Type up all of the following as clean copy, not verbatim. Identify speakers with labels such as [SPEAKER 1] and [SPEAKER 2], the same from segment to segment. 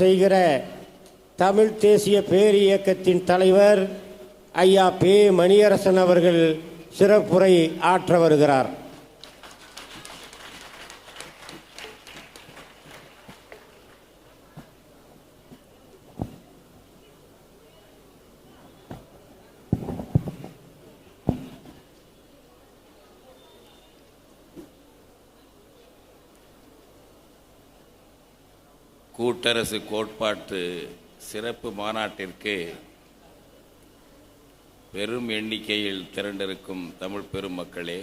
[SPEAKER 1] செய்கிற தமிழ் தேசிய பேரியக்கத்தின் தலைவர் ஐயா பே. மணியரசன் அவர்கள் சிறப்புரை ஆற்ற வருகிறார்.
[SPEAKER 2] கூட்டரசு கோட்பாட்டு சிறப்பு மாநாட்டிற்கு பெரும் எண்ணிக்கையில் திரண்டிருக்கும் தமிழ் பெருமக்களே,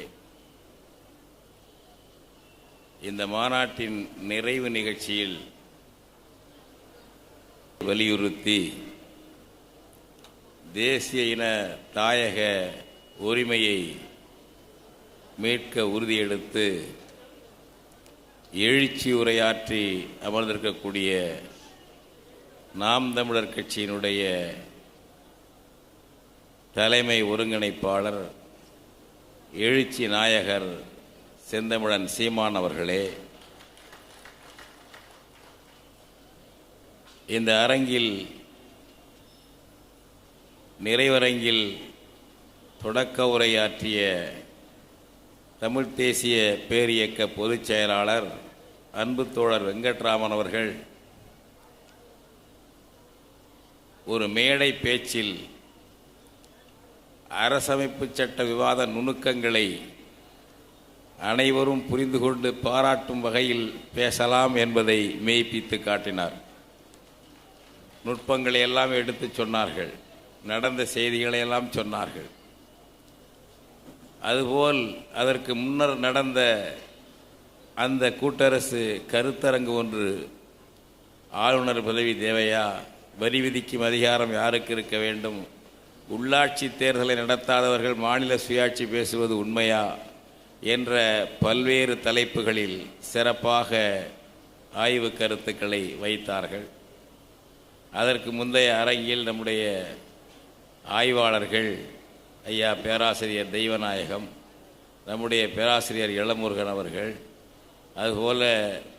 [SPEAKER 2] இந்த மாநாட்டின் நிறைவு நிகழ்ச்சியில் வலியுறுத்தி தேசிய இன தாயக உரிமையை மீட்க உறுதியெடுத்து எழுச்சி உரையாற்றி அமர்ந்திருக்கக்கூடிய நாம் தமிழர் கட்சியினுடைய தலைமை ஒருங்கிணைப்பாளர் எழுச்சி நாயகர் செந்தமிழன் சீமான் அவர்களே, இந்த அரங்கில் நிறைவரங்கில் தொடக்க உரையாற்றிய தமிழ் தேசிய பேரியக்க பொதுச் செயலாளர் அன்பு தோழர் வெங்கட்ராமன் அவர்கள் ஒரு மேடை பேச்சில் அரசமைப்பு சட்ட விவாத நுணுக்கங்களை அனைவரும் புரிந்து கொண்டு பாராட்டும் வகையில் பேசலாம் என்பதை மெய்ப்பித்து காட்டினார். நுட்பங்களை எல்லாம் எடுத்து சொன்னார்கள், நடந்த செய்திகளை எல்லாம் சொன்னார்கள். அதுபோல் அதற்கு முன்னர் நடந்த அந்த கூட்டரசு கருத்தரங்கு ஒன்று, ஆளுநர் பதவி தேவையா, வரி விதிக்கும் அதிகாரம் யாருக்கு இருக்க வேண்டும், உள்ளாட்சி தேர்தலை நடத்தாதவர்கள் மாநில சுயாட்சி பேசுவது உண்மையா என்ற பல்வேறு தலைப்புகளில் சிறப்பாக ஆய்வு கருத்துக்களை வைத்தார்கள். அதற்கு முந்தைய அரங்கில் நம்முடைய ஆய்வாளர்கள் ஐயா பேராசிரியர் தெய்வநாயகம், நம்முடைய பேராசிரியர் இளமுருகன் அவர்கள், அதுபோல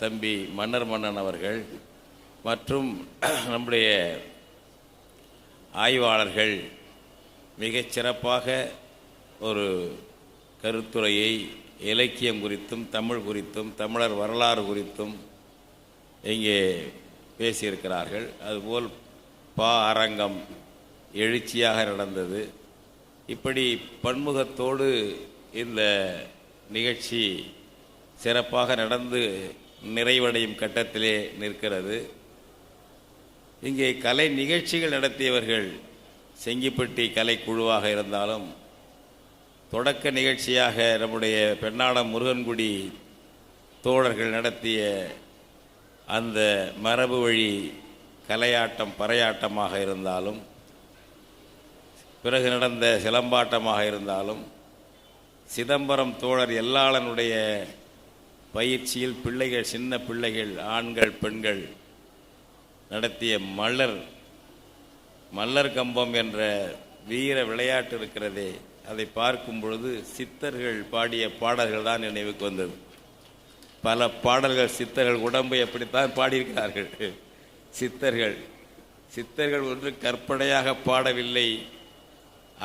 [SPEAKER 2] தம்பி மன்னர் மன்னன் அவர்கள் மற்றும் நம்முடைய ஆய்வாளர்கள் மிகச் சிறப்பாக ஒரு கருத்துரையை இலக்கியம் குறித்தும் தமிழ் குறித்தும் தமிழர் வரலாறு குறித்தும் இங்கே பேசியிருக்கிறார்கள். அதுபோல் அரங்கம் எழுச்சியாக நடந்தது. இப்படி பன்முகத்தோடு இந்த நிகழ்ச்சி சிறப்பாக நடந்து நிறைவடையும் கட்டத்திலே நிற்கிறது. இங்கே கலை நிகழ்ச்சிகள் நடத்தியவர்கள் செங்கிப்பட்டி கலைக்குழுவாக இருந்தாலும், தொடக்க நிகழ்ச்சியாக நம்முடைய பெண்ணாடம் முருகன்குடி தோழர்கள் நடத்திய அந்த மரபு வழி கலையாட்டம் பறையாட்டமாக இருந்தாலும், பிறகு நடந்த சிலம்பாட்டமாக இருந்தாலும், சிதம்பரம் தோழர் எல்லாளனுடைய பயிற்சியில் பிள்ளைகள், சின்ன பிள்ளைகள், ஆண்கள் பெண்கள் நடத்திய மல்லர் கம்பம் என்ற வீர விளையாட்டு இருக்கிறதே, அதை பார்க்கும் பொழுது சித்தர்கள் பாடிய பாடல்கள் தான் நினைவுக்கு வந்தது. பல பாடல்கள் சித்தர்கள் உடம்பை அப்படித்தான் பாடியிருக்கிறார்கள். சித்தர்கள் ஒன்று கற்பனையாக பாடவில்லை,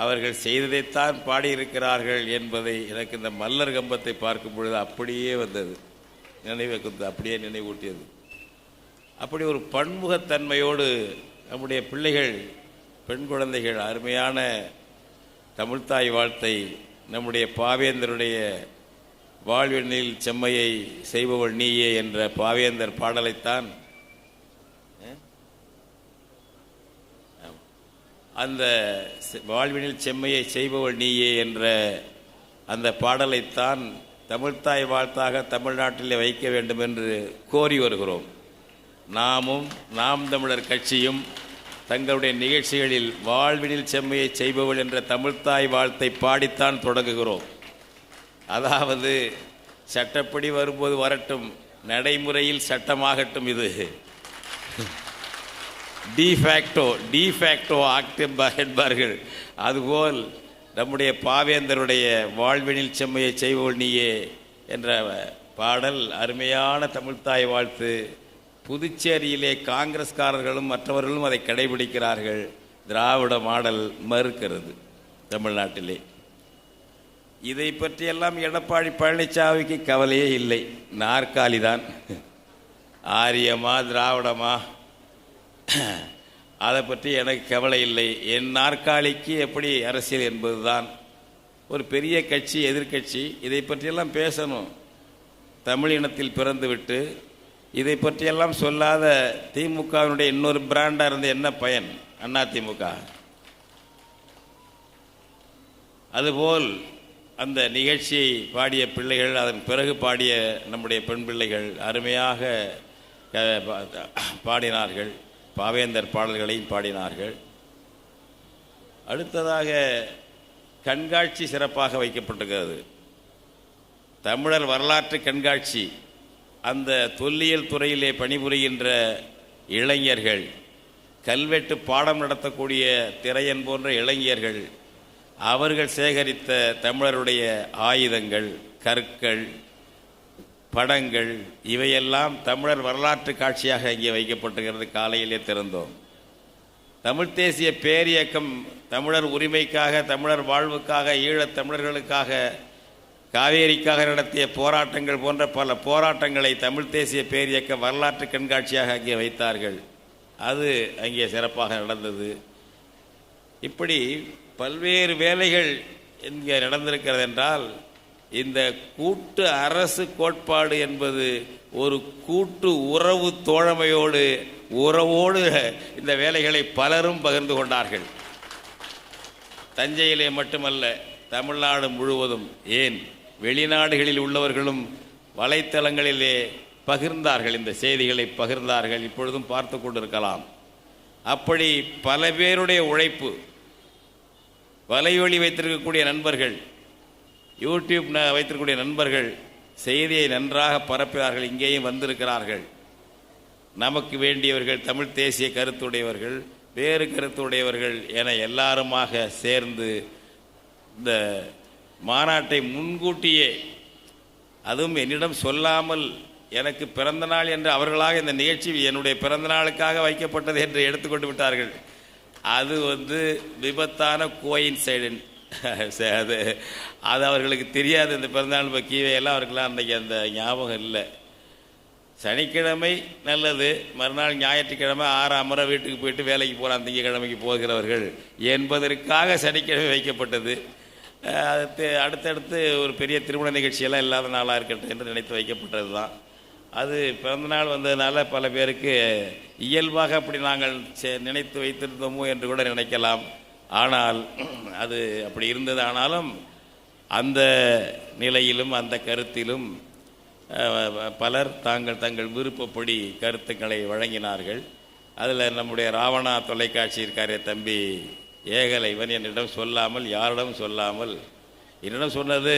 [SPEAKER 2] அவர்கள் செய்ததைத்தான் பாடியிருக்கிறார்கள் என்பதை எனக்கு இந்த மல்லர் கம்பத்தை பார்க்கும் பொழுது அப்படியே வந்தது, அப்படியே நினைவூட்டியது. அப்படி ஒரு பன்முகத்தன்மையோடு நம்முடைய பிள்ளைகள், பெண் குழந்தைகள் அருமையான தமிழ்த்தாய் வாழ்த்தை, நம்முடைய பாவேந்தருடைய வாழ்வெண்ணில் செம்மையை செய்பவள் நீயே என்ற பாவேந்தர் பாடலைத்தான், அந்த வாழ்வினில் செம்மையை செய்பவள் நீயே என்ற அந்த பாடலைத்தான் தமிழ்த்தாய் வாழ்த்தாக தமிழ்நாட்டிலே வைக்க வேண்டும் என்று கோரி வருகிறோம். நாமும் நாம் தமிழர் கட்சியும் தங்களுடைய நிகழ்ச்சிகளில் வாழ்வினில் செம்மையை செய்பவள் என்ற தமிழ்த்தாய் வாழ்த்தை பாடித்தான் தொடங்குகிறோம். அதாவது சட்டப்படி வரும்போது வரட்டும், நடைமுறையில் சட்டமாகட்டும். இது டிஃபேக்டோ ஆக்ட் என்பார்கள். அதுபோல் நம்முடைய பாவேந்தருடைய வாழ்வினில் செம்மையை செய்வோல் நீயே என்ற பாடல் அருமையான தமிழ்த்தாய் வாழ்த்து. புதுச்சேரியிலே காங்கிரஸ்காரர்களும் மற்றவர்களும் அதை கடைபிடிக்கிறார்கள். திராவிட மாடல் மறுக்கிறது தமிழ்நாட்டிலே. இதை பற்றியெல்லாம் எடப்பாடி பழனிசாமிக்கு கவலையே இல்லை. நாற்காலி தான், ஆரியமா திராவிடமா அதை பற்றி எனக்கு கவலை இல்லை. என் நாற்காலிக்கு எப்படி அரசியல் என்பதுதான். ஒரு பெரிய கட்சி, எதிர்கட்சி இதை பற்றியெல்லாம் பேசணும். தமிழ் இனத்தில் பிறந்துவிட்டு இதை பற்றியெல்லாம் சொல்லாத திமுகவினுடைய இன்னொரு பிராண்டாக இருந்து என்ன பயன்? அதிமுக. அதுபோல் அந்த நிகழ்ச்சியை பாடிய பிள்ளைகள், அதன் பிறகு பாடிய நம்முடைய பெண் பிள்ளைகள் அருமையாக பாடினார்கள். பாவேந்தர் பாடல்களையும் பாடினார்கள். அடுத்ததாக கண்காட்சி சிறப்பாக வைக்கப்பட்டிருக்கிறது. தமிழர் வரலாற்று கண்காட்சி. அந்த தொல்லியல் துறையிலே பணிபுரிகின்ற இளைஞர்கள், கல்வெட்டு பாடம் நடத்தக்கூடிய திரையன் போன்ற இளைஞர்கள், அவர்கள் சேகரித்த தமிழருடைய ஆயுதங்கள், கற்கள், படங்கள் இவையெல்லாம் தமிழர் வரலாற்று காட்சியாக இங்கே வைக்கப்பட்டிருக்கிறது. காலையிலே திறந்தோம். தமிழ் தேசிய பேரியக்கம் தமிழர் உரிமைக்காக, தமிழர் வாழ்வுக்காக, ஈழத் தமிழர்களுக்காக, காவேரிக்காக நடத்திய போராட்டங்கள் போன்ற பல போராட்டங்களை தமிழ் தேசிய பேரியக்க வரலாற்று கண்காட்சியாக அங்கே வைத்தார்கள். அது அங்கே சிறப்பாக நடந்தது. இப்படி பல்வேறு வேலைகள் இங்கே நடந்திருக்கிறது என்றால், இந்த கூட்டு அரசு கோட்பாடு என்பது ஒரு கூட்டு உறவு தோழமையோடு, உறவோடு இந்த வேலைகளை பலரும் பகிர்ந்து கொண்டார்கள். தஞ்சையிலே மட்டுமல்ல, தமிழ்நாடு முழுவதும், ஏன் வெளிநாடுகளில் உள்ளவர்களும் வலைத்தளங்களிலே பகிர்ந்தார்கள், இந்த செய்திகளை பகிர்ந்தார்கள். இப்பொழுதும் பார்த்து கொண்டிருக்கலாம். அப்படி பல பேருடைய உழைப்பு, வலைவழி வைத்திருக்கக்கூடிய நண்பர்கள், யூடியூப் வைத்திருக்கக்கூடிய நண்பர்கள் செய்தியை நன்றாக பரப்பினார்கள். இங்கேயும் வந்திருக்கிறார்கள். நமக்கு வேண்டியவர்கள், தமிழ் தேசிய கருத்துடையவர்கள், வேறு கருத்துடையவர்கள் என எல்லாருமாக சேர்ந்து இந்த மாநாட்டை முன்கூட்டியே, அதுவும் என்னிடம் சொல்லாமல், எனக்கு பிறந்த நாள் என்று அவர்களாக இந்த நிகழ்ச்சி என்னுடைய பிறந்த நாளுக்காக வைக்கப்பட்டது என்று எடுத்துக்கொண்டு விட்டார்கள். அது விபத்தான கோயின்சைடன்ட். அது அவர்களுக்கு தெரியாது. இந்த பிறந்தநாள் பக்கியவையெல்லாம் அவருக்கெல்லாம் அன்றைக்கி அந்த ஞாபகம் இல்லை. சனிக்கிழமை நல்லது, மறுநாள் ஞாயிற்றுக்கிழமை ஆறாமரை வீட்டுக்கு போயிட்டு வேலைக்கு போகலாம், திங்கக்கிழமைக்கு போகிறவர்கள் என்பதற்காக சனிக்கிழமை வைக்கப்பட்டது. அடுத்தடுத்து ஒரு பெரிய திருமண நிகழ்ச்சியெல்லாம் இல்லாத நாளாக இருக்கட்டும் என்று நினைத்து வைக்கப்பட்டது தான். அது பிறந்தநாள் வந்ததுனால பல பேருக்கு இயல்பாக அப்படி நாங்கள் நினைத்து வைத்திருந்தோமோ என்று கூட நினைக்கலாம். ஆனால் அது அப்படி இருந்தது. ஆனாலும் அந்த நிலையிலும் அந்த கருத்திலும் பலர் தங்கள் விருப்பப்படி கருத்துக்களை வழங்கினார்கள். அதில் நம்முடைய ராவணா தொலைக்காட்சி இருக்காரே தம்பி ஏகலைவன், என்னிடம் சொல்லாமல், யாரிடம் சொல்லாமல், என்னிடம் சொன்னது,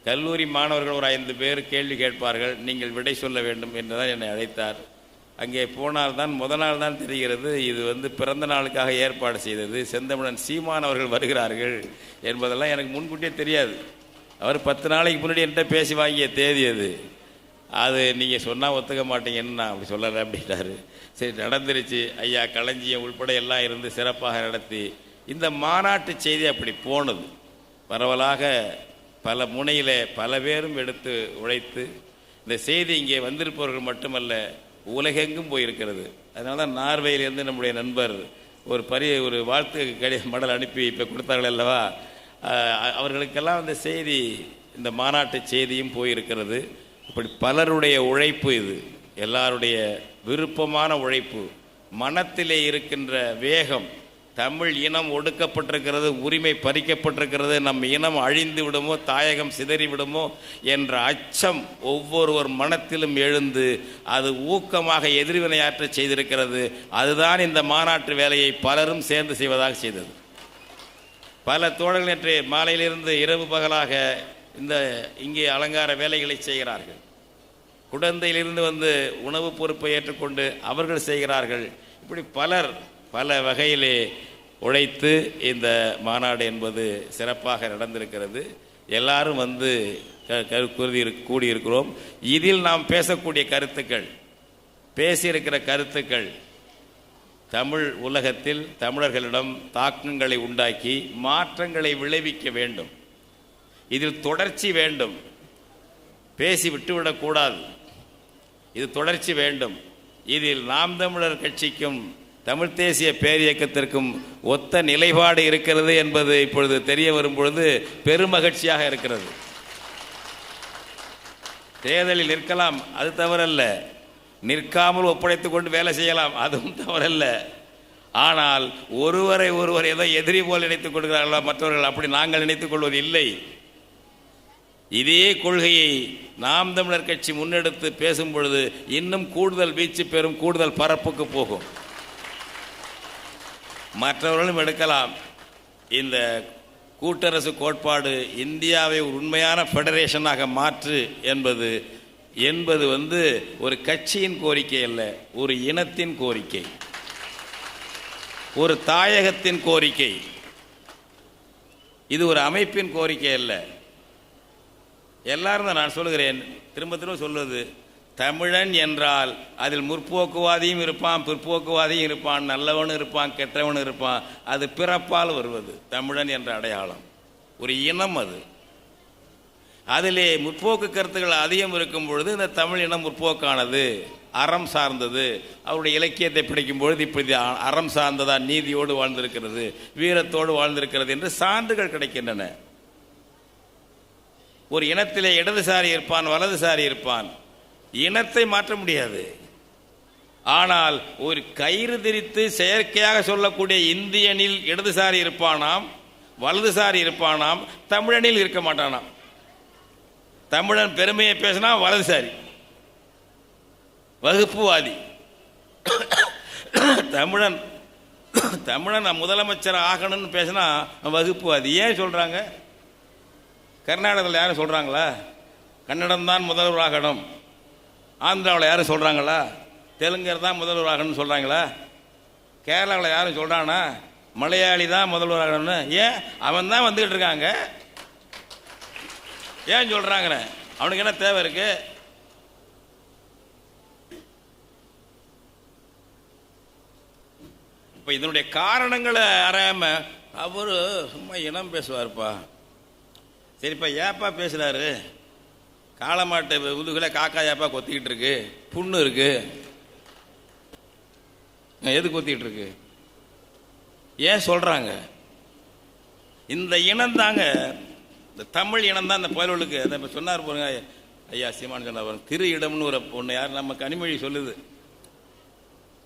[SPEAKER 2] கல்லூரி மாணவர்கள் ஒரு 5 பேர் கேள்வி கேட்பார்கள், நீங்கள் விடை சொல்ல வேண்டும் என்றுதான் என்னை அழைத்தார். அங்கே போனால்தான் முதல் நாள் தான் தெரிகிறது இது பிறந்த நாளுக்காக ஏற்பாடு செய்தது, செந்தமிழன் சீமான் அவர்கள் வருகிறார்கள் என்பதெல்லாம் எனக்கு முன்கூட்டியே தெரியாது. அவர் 10 நாளைக்கு முன்னாடி என்கிட்ட பேசி வாங்கிய தேதி அது நீங்கள் சொன்னால் ஒத்துக்க மாட்டீங்கன்னு நான் அப்படி சொல்லலை அப்படின்ட்டாரு. சரி, நடந்துருச்சு. ஐயா களஞ்சியம் உள்பட எல்லாம் இருந்து சிறப்பாக நடத்தி இந்த மாநாட்டு செய்தி அப்படி போனது. பரவலாக பல முனையில் பல பேரும் எடுத்து உழைத்து இந்த செய்தி இங்கே வந்திருப்பவர்கள் மட்டுமல்ல, உலகெங்கும் போயிருக்கிறது. அதனால தான் நார்வேயிலிருந்து நம்முடைய நண்பர் ஒரு வாழ்த்து மடல் அனுப்பி இப்போ கொடுத்தார்கள் அல்லவா, அவர்களுக்கெல்லாம் அந்த செய்தி, இந்த மாநாட்டு செய்தியும் போயிருக்கிறது. இப்படி பலருடைய உழைப்பு, இது எல்லாருடைய விருப்பமான உழைப்பு, மனத்திலே இருக்கின்ற வேகம். தமிழ் இனம் ஒடுக்கப்பட்டிருக்கிறது, உரிமை பறிக்கப்பட்டிருக்கிறது, நம் இனம் அழிந்து விடுமோ, தாயகம் சிதறி விடுமோ என்ற அச்சம் ஒவ்வொருவர் மனத்திலும் எழுந்து அது ஊக்கமாக எதிர்வினையாற்ற செய்திருக்கிறது. அதுதான் இந்த மாநாட்டு வேலையை பலரும் சேர்ந்து செய்வதாக செய்தது. பல தோழர்கள் நேற்று மாலையிலிருந்து இரவு பகலாக இங்கே அலங்கார வேலைகளை செய்கிறார்கள். குடந்தையிலிருந்து உணவு பொறுப்பை ஏற்றுக்கொண்டு அவர்கள் செய்கிறார்கள். இப்படி பலர் பல வகையிலே உழைத்து இந்த மாநாடு என்பது சிறப்பாக நடந்திருக்கிறது. எல்லாரும் கூடியிருக்கிறோம். இதில் நாம் பேசக்கூடிய கருத்துக்கள் பேசியிருக்கிற கருத்துக்கள் தமிழ் உலகத்தில் தமிழர்களிடம் தாக்கங்களை உண்டாக்கி மாற்றங்களை விளைவிக்க வேண்டும். இதில் தொடர்ச்சி வேண்டும். பேசி விட்டுவிடக்கூடாது. இது தொடர்ச்சி வேண்டும். இதில் நாம் தமிழர் கட்சிக்கும் தமிழ் தேசிய பேரியக்கத்திற்கும் ஒத்த நிலைப்பாடு இருக்கிறது என்பது இப்பொழுது தெரிய வரும்பொழுது பெருமகிழ்ச்சியாக இருக்கிறது. தேர்தலில் நிற்கலாம், அது தவறல்ல. நிற்காமல் ஒப்படைத்துக் கொண்டு வேலை செய்யலாம், அதுவும் தவறல்ல. ஆனால் ஒருவரை ஒருவர் ஏதோ எதிரி போல் நினைத்துக் கொள்கிறார்களா மற்றவர்கள்? அப்படி நாங்கள் நினைத்துக் கொள்வது இல்லை. இதே கொள்கையை நாம் தமிழர் கட்சி முன்னெடுத்து பேசும் பொழுது இன்னும் கூடுதல் வீச்சு பெறும், கூடுதல் பரப்புக்கு போகும். மற்றவர்களும் எடுக்கலாம். இந்த கூட்டரசு கோட்பாடு இந்தியாவை ஒரு உண்மையான ஃபெடரேஷனாக மாற்று என்பது ஒரு கட்சியின் கோரிக்கை அல்ல, ஒரு இனத்தின் கோரிக்கை, ஒரு தாயகத்தின் கோரிக்கை. இது ஒரு அமைப்பின் கோரிக்கை அல்ல. எல்லாரும் தான் நான் சொல்லுகிறேன், திரும்ப திரும்ப சொல்வது, தமிழன் என்றால் அதில் முற்போக்குவாதியும் இருப்பான், பிற்போக்குவாதியும் இருப்பான், நல்லவனும் இருப்பான், கெட்டவனும் இருப்பான். அது பிறப்பால் வருவது தமிழன் என்ற அடையாளம், ஒரு இனம். அதிலே முற்போக்கு கருத்துக்கள் அதிகம் இருக்கும் பொழுது இந்த தமிழ் இனம் முற்போக்கானது, அறம் சார்ந்தது. அவருடைய இலக்கியத்தை பிடிக்கும் பொழுது இப்படி அறம் சார்ந்ததா, நீதியோடு வாழ்ந்திருக்கிறது, வீரத்தோடு வாழ்ந்திருக்கிறது என்று சான்றுகள் கிடைக்கின்றன. ஒரு இனத்திலே இடதுசாரி இருப்பான், வலதுசாரி இருப்பான். இனத்தை மாற்ற முடியாது. ஆனால் ஒரு கயிறு திரித்து செயற்கையாக சொல்லக்கூடிய இந்தியனில் இடதுசாரி இருப்பானாம், வலதுசாரி இருப்பானாம், தமிழனில் இருக்க மாட்டானாம். தமிழன் பெருமையை பேசினா வலதுசாரி, வகுப்புவாதி. தமிழன் முதலமைச்சர் ஆகணும்னு பேசினா வகுப்புவாதி. ஏன் சொல்றாங்க? கர்நாடகத்தில் யாரும் சொல்றாங்களா கன்னடம் தான் முதல்வர் ஆகணும்? ஆந்திராவில் யாரும் சொல்றாங்களா தெலுங்கர் தான் முதல்வர் ஆகணும்னு சொல்றாங்களா? கேரளாவில் யாரும் சொல்றானா மலையாளி தான் முதல்வர் ஆகணும்னு? ஏன்? அவன் தான் வந்துகிட்டு இருக்காங்க. ஏன் சொல்றாங்க? அவனுக்கு என்ன தேவை இருக்கு? இப்ப இதனுடைய காரணங்களை அறியாம அவரு சும்மா இனம் பேசுவார்ப்பா. சரிப்பா, ஏப்பா பேசுறாரு? காளமாட்டு முதுகுல காக்கா ஏப்பா கொத்திக்கிட்டு இருக்கு, புண்ணு இருக்கு, எது கொத்திக்கிட்டு இருக்கு? ஏன் சொல்றாங்க? இந்த இனம் தாங்க, இந்த தமிழ் இனம் தான். இந்த புயலுக்கு அதை சொன்னார் பாருங்க ஐயா சீமான் சொன்னார், திரு இடம்னு ஒரு ஒன்று யார் நம்ம கனிமொழி சொல்லுது,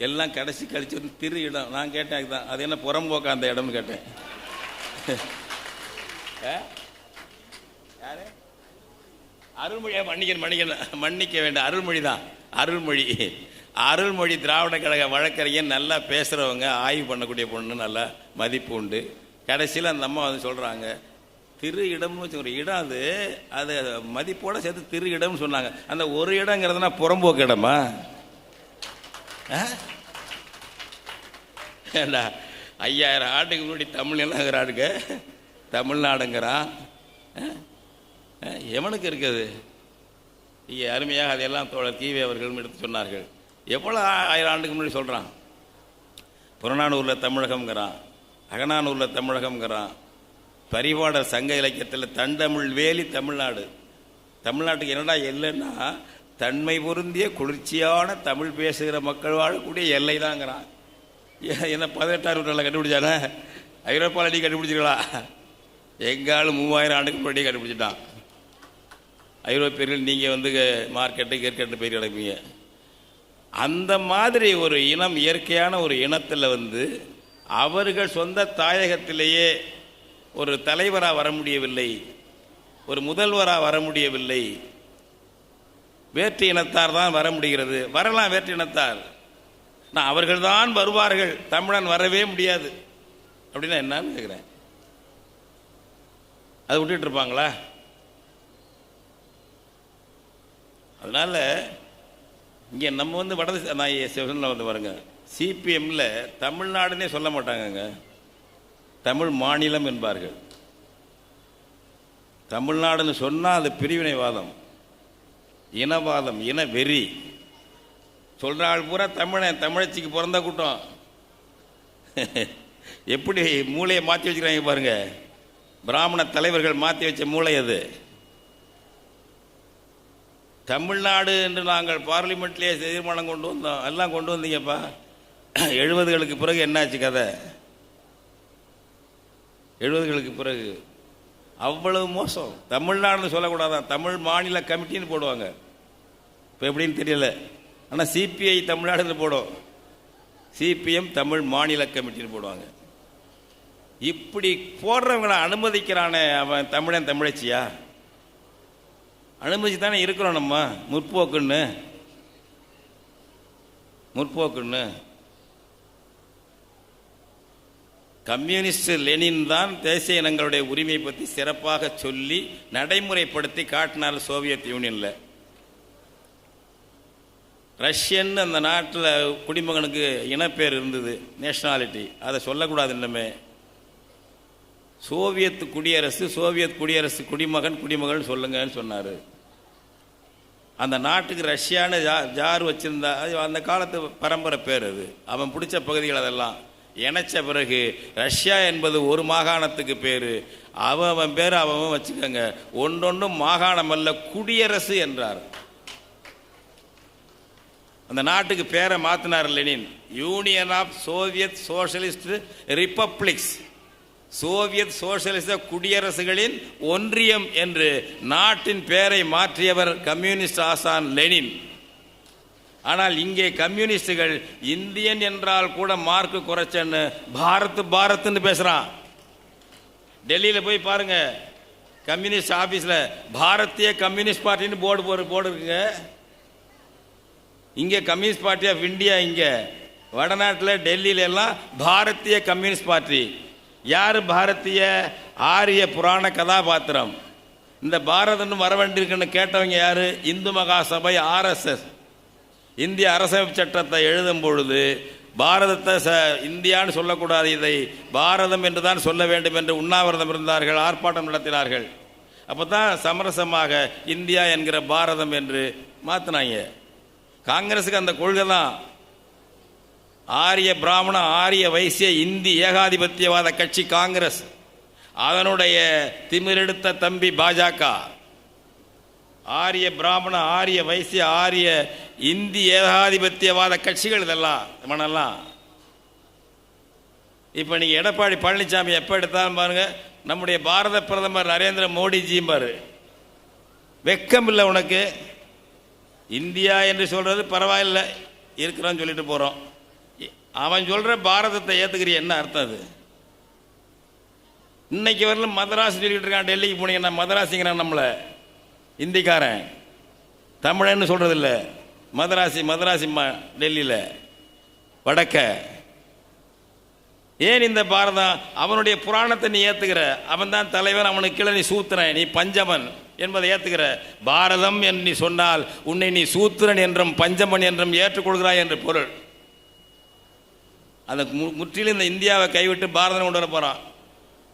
[SPEAKER 2] எல்லாம் கடைசி கழிச்சு திரு இடம். நான் கேட்டேன் அதுதான், அது என்ன புறம்போக்கா அந்த இடம்னு கேட்டேன். யாரு? அருள்மொழியா? மன்னிக்க வேண்டாம், அருள்மொழி தான். அருள்மொழி திராவிட கழக வழக்கறிஞர், நல்லா பேசுறவங்க, ஆய்வு பண்ணக்கூடிய பொண்ணு, நல்லா மதிப்பு உண்டு. கடைசியில் அந்த அம்மா சொல்றாங்க, திரு இடம்னு வச்சு ஒரு இடம், அது மதிப்போட சேர்த்து திரு இடம்னு சொன்னாங்க. அந்த ஒரு இடங்கிறதுனா புறம்போக்கு இடமா? ஏண்டா 5000 ஆண்டுக்கு முன்னாடி தமிழ் நிலங்கிறாடுங்க, தமிழ்நாடுங்கிறான். எவனுக்கு இருக்குது? அருமையாக அதையெல்லாம் தோழர் கீவே அவர்களும் எடுத்து சொன்னார்கள். எவ்வளோ 1000 ஆண்டுக்கு முன்னாடி சொல்கிறான். புறநானூரில் தமிழகம்ங்கிறான், அகநானூரில் தமிழகம்ங்கிறான். பரிபாடல் சங்க இலக்கியத்தில் தண்டமிழ் வேலி தமிழ்நாடு. தமிழ்நாட்டுக்கு என்னடா எல்லைன்னா தன்மை பொருந்திய குளிர்ச்சியான தமிழ் பேசுகிற மக்கள் வாழக்கூடிய எல்லை தாங்கிறான். என்ன 18ஆம் நூற்றாண்டில் கண்டுபிடிச்சானே? ஐரோப்பாவில் அடி கண்டுபிடிச்சிருக்கலாம். எங்காலும் 3000 ஆண்டுக்கு முன்னாடி கண்டுபிடிச்சிட்டான். ஐரோப்பியர்கள் நீங்கள் மார்க்கெட்டு கிரிக்கெட்டு போய் கிடப்பீங்க. அந்த மாதிரி ஒரு இனம், இயற்கையான ஒரு இனத்தில் அவர்கள் சொந்த தாயகத்திலேயே ஒரு தலைவராக வர முடியவில்லை, ஒரு முதல்வராக வர முடியவில்லை. வேற்று இனத்தார் தான் வர முடிகிறது. வரலாம் வேற்று இனத்தார், நான் அவர்கள் தான் வருவார்கள், தமிழன் வரவே முடியாது அப்படின்னா என்னன்னு கேட்குறேன். அதை விட்டுட்டு இருப்பாங்களா? அதனால இங்கே நம்ம நான் பாருங்க, சிபிஎம்ல தமிழ்நாடுன்னே சொல்ல மாட்டாங்க, தமிழ் மாநிலம் என்பார்கள். தமிழ்நாடுன்னு சொன்னால் அது பிரிவினைவாதம், இனவாதம், இன வெறி. சொல்கிற ஆள் பூரா தமிழன், தமிழச்சிக்கு பிறந்த கூட்டம். எப்படி மூளையை மாற்றி வச்சுக்கிறாங்க பாருங்க. பிராமண தலைவர்கள் மாற்றி வச்ச மூளை அது. தமிழ்நாடு என்று நாங்கள் பார்லிமெண்ட்லேயே தீர்மானம் கொண்டு வந்தோம். எல்லாம் கொண்டு வந்தீங்கப்பா. 70களுக்கு பிறகு என்னாச்சு கதை? 70களுக்கு பிறகு அவ்வளவு மோசம். தமிழ்நாடுன்னு சொல்லக்கூடாதான், தமிழ் மாநில கமிட்டின்னு போடுவாங்க. இப்போ எப்படின்னு தெரியல. ஆனால் சிபிஐ தமிழ்நாடுன்னு போடும், சிபிஎம் தமிழ் மாநில கமிட்டின்னு போடுவாங்க. இப்படி போடுறவங்களை அனுமதிக்கிறானே அவன் தமிழன் தமிழச்சியா? அனுமதிச்சு தானே இருக்கிறோம் நம்ம. முற்போக்குன்னு கம்யூனிஸ்ட் லெனின் தான் தேசிய இனங்களுடைய உரிமை பற்றி சிறப்பாக சொல்லி நடைமுறைப்படுத்தி காட்டினார் சோவியத் யூனியனில். ரஷ்யன் அந்த நாட்டில் குடிமகனுக்கு இனப்பேர் இருந்தது, நேஷனாலிட்டி. அதை சொல்லக்கூடாது. இன்னமே சோவியத் குடியரசு குடிமகன் சொல்லுங்கன்னு சொன்னார். அந்த நாட்டுக்கு ரஷ்யான்னு ஜார் வச்சிருந்தா, அந்த காலத்து பரம்பரை பேர் அது. அவன் பிடிச்ச பகுதிகள் அதெல்லாம் இணைச்ச பிறகு ரஷ்யா என்பது ஒரு மாகாணத்துக்கு பேர். அவன் பேர் அவன் வச்சுக்கோங்க. ஒன்றொன்றும் மாகாணம் அல்ல, குடியரசு என்றார். அந்த நாட்டுக்கு பேரை மாற்றினார் Lenin. Union of Soviet socialist republics, Soviet சோசியலிச குடியரசுகளின் ஒன்றியம் என்று நாட்டின் பெயரை மாற்றியவர் கம்யூனிஸ்ட் ஆசான் லெனின். ஆனால் இங்கே கம்யூனிஸ்டுகள் இந்தியன் என்றால் கூட மார்க் குறைச்சன்னு பாரத்னு பேசுறான். டெல்லியில் போய் பாருங்க, கம்யூனிஸ்ட் ஆபீஸ்ல பாரதிய கம்யூனிஸ்ட் பார்ட்டின்னு போர்டு இருக்குங்க. இங்கே கம்யூனிஸ்ட் பார்ட்டி ஆஃப் இந்தியா, இங்கே வடநாட்டில் டெல்லியில எல்லாம் பாரதிய கம்யூனிஸ்ட் பார்ட்டி. யார் பாரதிய? ஆரிய புராண கதாபாத்திரம். இந்த பாரதன்னு வர வேண்டியிருக்குன்னு கேட்டவங்க யாரு? இந்து மகாசபை, RSS. இந்திய அரசமைப்பு சட்டத்தை எழுதும் பொழுது பாரதத்தை இந்தியான்னு சொல்லக்கூடாது, இதை பாரதம் என்று தான் சொல்ல வேண்டும் என்று உண்ணாவிரதம் இருந்தார்கள், ஆர்ப்பாட்டம் நடத்தினார்கள். அப்போ தான் சமரசமாக இந்தியா என்கிற பாரதம் என்று மாற்றினாங்க. காங்கிரஸுக்கு அந்த கொள்கை தான். ஆரிய பிராமண ஆரிய வைசிய இந்தி ஏகாதிபத்தியவாத கட்சி காங்கிரஸ். அதனுடைய திமிரெடுத்த தம்பி பாஜக. ஆரிய பிராமண ஆரிய வைசிய ஆரிய இந்தி ஏகாதிபத்தியவாத கட்சிகள் இதெல்லாம். இப்போ நீங்கள் எடப்பாடி பழனிசாமி எப்போ எடுத்தாலும் பாருங்க, நம்முடைய பாரத பிரதமர் நரேந்திர மோடிஜியும் பாரு. வெக்கம் இல்லை உனக்கு? இந்தியா என்று சொல்றது பரவாயில்லை, இருக்கிறான்னு சொல்லிட்டு போகிறோம். அவன் சொல்ற பாரதத்தை ஏத்துக்கிறிய, என்ன அர்த்தம் அது? இன்னைக்கு வரலும் மதராஸ் சொல்லிட்டு இருக்கான். டெல்லிக்கு போனீங்கன்னா மதராசிங்கிறான் நம்மள, இந்திக்காரன். தமிழன்னு சொல்றது இல்லை, மதராசி டெல்லியில் வடக்க. ஏன் இந்த பாரதம்? அவனுடைய புராணத்தை நீ ஏத்துக்கிற, அவன் தான் தலைவன், அவனுக்கு கீழே நீ சூத்திரன், நீ பஞ்சமன் என்பதை ஏத்துக்கிற. பாரதம் என்று நீ சொன்னால் உன்னை நீ சூத்திரன் என்றும் பஞ்சமன் என்றும் ஏற்றுக்கொள்கிறாய் என்று பொருள். அந்த முற்றிலும் இந்த இந்தியாவை கைவிட்டு பாரதம் கொண்டு வர போறான்.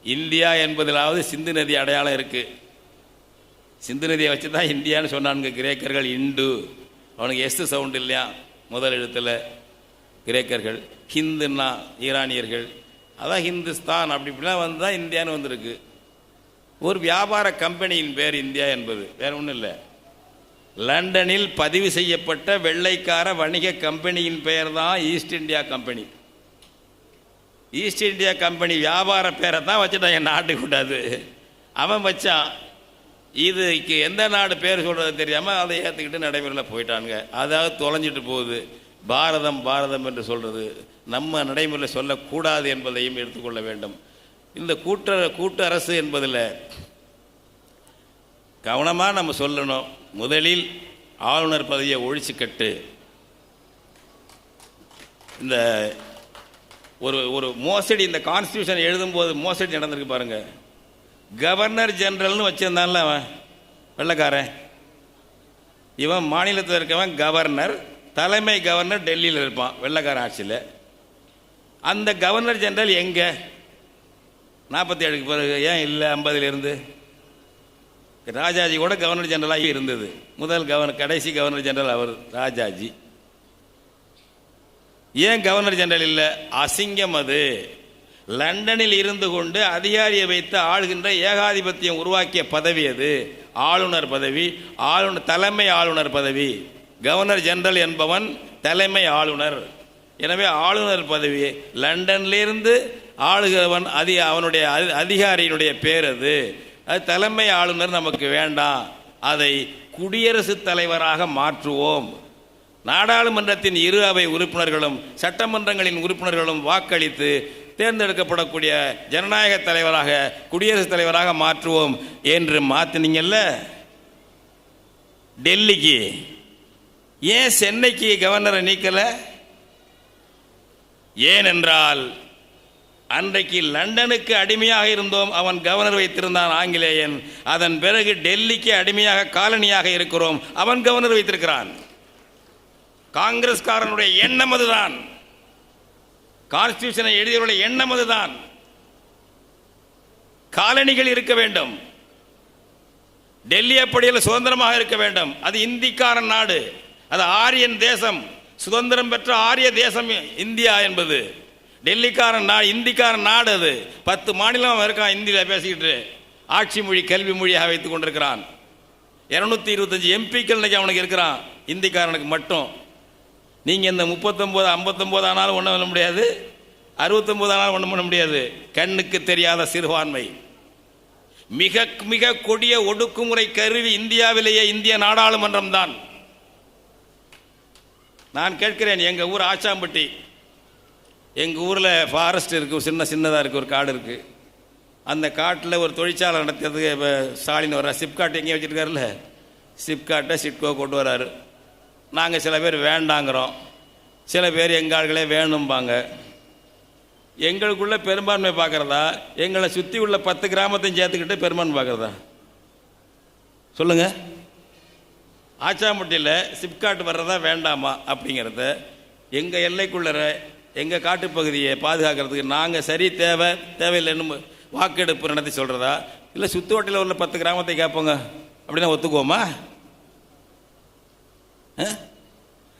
[SPEAKER 2] இந்தியா என்பதிலாவது சிந்து நதி அடையாளம் இருக்கு. சிந்து நதியை வச்சு தான் இந்தியான்னு சொன்னாங்க கிரேக்கர்கள். இண்டு, அவனுக்கு எஸ் சவுண்ட் இல்லையா முதல் எழுத்துல. கிரேக்கர்கள் ஹிந்துன்னா ஈரானியர்கள், அதான் ஹிந்துஸ்தான். அப்படி இப்படிலாம் வந்து தான் இந்தியான்னு வந்திருக்கு. ஒரு வியாபார கம்பெனியின் பேர் இந்தியா என்பது, வேற ஒன்றும் இல்லை. லண்டனில் பதிவு செய்யப்பட்ட வெள்ளைக்கார வணிக கம்பெனியின் பெயர் தான் East India company. East India company வியாபார பேரை தான் வச்சுட்டான். என் நாட்டுக்கு கூடாது அவன் வச்சான். இதுக்கு எந்த நாடு பேர் சொல்றது தெரியாமல் அதை ஏற்றுக்கிட்டு நடைமுறையில் போயிட்டானுங்க. அதாவது தொலைஞ்சிட்டு போகுது. பாரதம் என்று சொல்றது நம்ம நடைமுறையில் சொல்லக்கூடாது என்பதையும் எடுத்துக்கொள்ள வேண்டும். இந்த கூட்டு அரசு என்பதில் கவனமாக நம்ம சொல்லணும். முதலில் ஆளுநர் பதவியை ஒழிச்சு கட்டு. இந்த ஒரு மோசடி, இந்த கான்ஸ்டியூஷன் எழுதும்போது மோசடி நடந்திருக்கு பாருங்க. கவர்னர் ஜெனரல்னு வச்சிருந்தான்ல அவன் வெள்ளைக்காரன், இவன் மாநிலத்தில் இருக்கவன் கவர்னர், தலைமை கவர்னர் டெல்லியில் இருப்பான் வெள்ளைக்காரன் ஆட்சியில். அந்த கவர்னர் ஜெனரல் எங்கே? 47க்கு பிறகு ஏன் இல்லை? 50லிருந்து ராஜாஜி கூட கவர்னர் ஜெனரலாகி இருந்தது. முதல் கடைசி கவர்னர் ஜெனரல் அவர் ராஜாஜி. ஏன் கவர்னர் ஜெனரல் இல்லை? அசிங்கம் அது. லண்டனில் இருந்து கொண்டு அதிகாரியை வைத்து ஆளுகின்ற ஏகாதிபத்தியம் உருவாக்கிய பதவி அது. ஆளுநர் பதவி, ஆளுநர் தலைமை ஆளுநர் பதவி. கவர்னர் ஜெனரல் என்பவன் தலைமை ஆளுநர். எனவே ஆளுநர் பதவி லண்டனிலிருந்து ஆளுகிறவன் அவனுடைய அதிகாரியினுடைய பேர் அது. அது தலைமை ஆளுநர் நமக்கு வேண்டாம். அதை குடியரசுத் தலைவராக மாற்றுவோம். நாடாளுமன்றத்தின் இரு அவை உறுப்பினர்களும் சட்டமன்றங்களின் உறுப்பினர்களும் வாக்களித்து தேர்ந்தெடுக்கப்படக்கூடிய ஜனநாயக தலைவராக குடியரசுத் தலைவராக மாற்றுவோம் என்று மாற்றினீங்கல்ல. டெல்லிக்கு ஏன் சென்னைக்கு கவர்னரை நீக்கல? ஏனென்றால் அன்றைக்கு லண்டனுக்கு அடிமையாக இருந்தோம், அவன் கவர்னர் வைத்திருந்தான் ஆங்கிலேயன். அதன் பிறகு டெல்லிக்கு அடிமையாக காலனியாக இருக்கிறோம், அவன் கவர்னர் வைத்திருக்கிறான். காங்கிரஸ்காரனுடைய எண்ணம் அதுதான், கான்ஸ்டிடியூஷனை எழுதியவருடைய எண்ணம் அதுதான். காலனிகள் இருக்க வேண்டும், டெல்லி அப்படியில் சுதந்திரமாக இருக்க வேண்டும். அது இந்திக்காரன் நாடு, அது ஆரியன் தேசம், சுதந்திரம் பெற்ற ஆரிய தேசம் இந்தியா என்பது. டெல்லிக்காரன் நாடு, இந்திக்காரன் நாடு. அது 10 மாநிலம் இருக்கான் இந்தியில் பேசிக்கிட்டு, ஆட்சி மொழி கல்வி மொழியாக வைத்துக் கொண்டிருக்கிறான். 225 எம்பிக்கள் இன்னைக்கு அவனுக்கு இருக்கிறான், இந்திக்காரனுக்கு மட்டும். நீங்கள் இந்த 39 59 ஆனாலும் ஒன்றும் பண்ண முடியாது, 69 ஆனாலும் ஒன்றும் பண்ண முடியாது. கண்ணுக்கு தெரியாத சிறுபான்மை. மிக மிக கொடிய ஒடுக்குமுறை கருவி இந்தியாவிலேயே இந்திய நாடாளுமன்றம் தான். நான் கேட்கிறேன், எங்கள் ஊர் ஆச்சாம்பட்டி, எங்கள் ஊரில் ஃபாரஸ்ட் இருக்குது, சின்னதாக இருக்குது, ஒரு காடு இருக்குது. அந்த காட்டில் ஒரு தொழிற்சாலை நடத்துறதுக்கு ஸ்டாலின் வர்றார். சிப்காட் எங்கேயும் வச்சுருக்காருல்ல, சிப்காட்டை சிட்கோ கொண்டு வர்றாரு. நாங்கள் சில பேர் வேண்டாங்கிறோம், சில பேர் எங்கள் ஆள்களே வேணும்பாங்க. எங்களுக்குள்ள பெரும்பான்மை பார்க்குறதா, எங்களை சுற்றி உள்ள 10 கிராமத்தையும் சேர்த்துக்கிட்டு பெரும்பான்மை பார்க்குறதா? சொல்லுங்கள். ஆச்சாம்பட்டியில் சிப்காட் வர்றதா வேண்டாமா அப்படிங்கிறத எங்கள் எல்லைக்குள்ளற எங்கள் காட்டுப்பகுதியை பாதுகாக்கிறதுக்கு நாங்கள் சரி தேவையில்லைன்னு வாக்கெடுப்பு நடத்தி சொல்கிறதா, இல்லை சுற்றுவட்டில் உள்ள 10 கிராமத்தை கேட்போங்க அப்படின்னா ஒத்துக்குவோமா?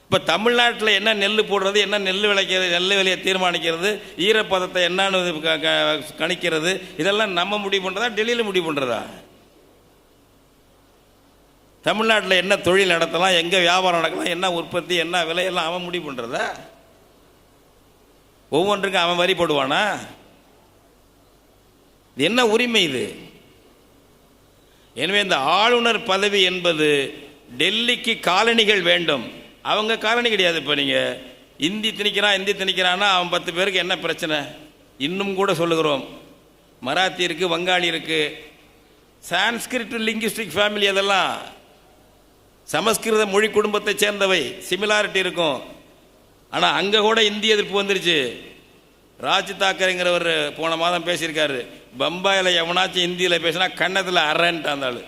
[SPEAKER 2] இப்போ தமிழ்நாட்டில் என்ன நெல் போடுறது, என்ன நெல் விளைக்கிறது, நெல் விலையை தீர்மானிக்கிறது, ஈரப்பதத்தை என்னன்னு கணிக்கிறது, இதெல்லாம் நம்ம முடிவு பண்ணுறதா, டெல்லியில் முடிவு பண்ணுறதா? தமிழ்நாட்டில் என்ன தொழில் நடத்தலாம், எங்கே வியாபாரம் நடக்கலாம், என்ன உற்பத்தி, என்ன விலையெல்லாம் அவன் முடிவு பண்ணுறதா? ஒவ்வொன்றுக்கும் அவன் வரி போடுவானா? இது என்ன உரிமை இது? எனவே இந்த ஆளுநர் பதவி என்பது டெல்லிக்கு காலனிகள் வேண்டும், அவங்க காலனி கிடையாது. இப்போ நீங்கள் இந்தி திணிக்கிறான்னா அவன் 10 பேருக்கு என்ன பிரச்சனை? இன்னும் கூட சொல்லுகிறோம், மராத்தி இருக்குது, வங்காளி இருக்குது, சான்ஸ்கிரிட் லிங்குஸ்டிக் ஃபேமிலி, அதெல்லாம் சமஸ்கிருத மொழி குடும்பத்தை சேர்ந்தவை, சிமிலாரிட்டி இருக்கும். ஆனால் அங்கே கூட இந்திய எதிர்ப்பு வந்துருச்சு. ராஜ் தாக்கரேங்கிறவர் போன மாதம் பேசியிருக்காரு, பம்பாயில் எவனாச்சும் இந்தியில் பேசினா கன்னத்தில் அறன்ட்டு அந்த ஆள்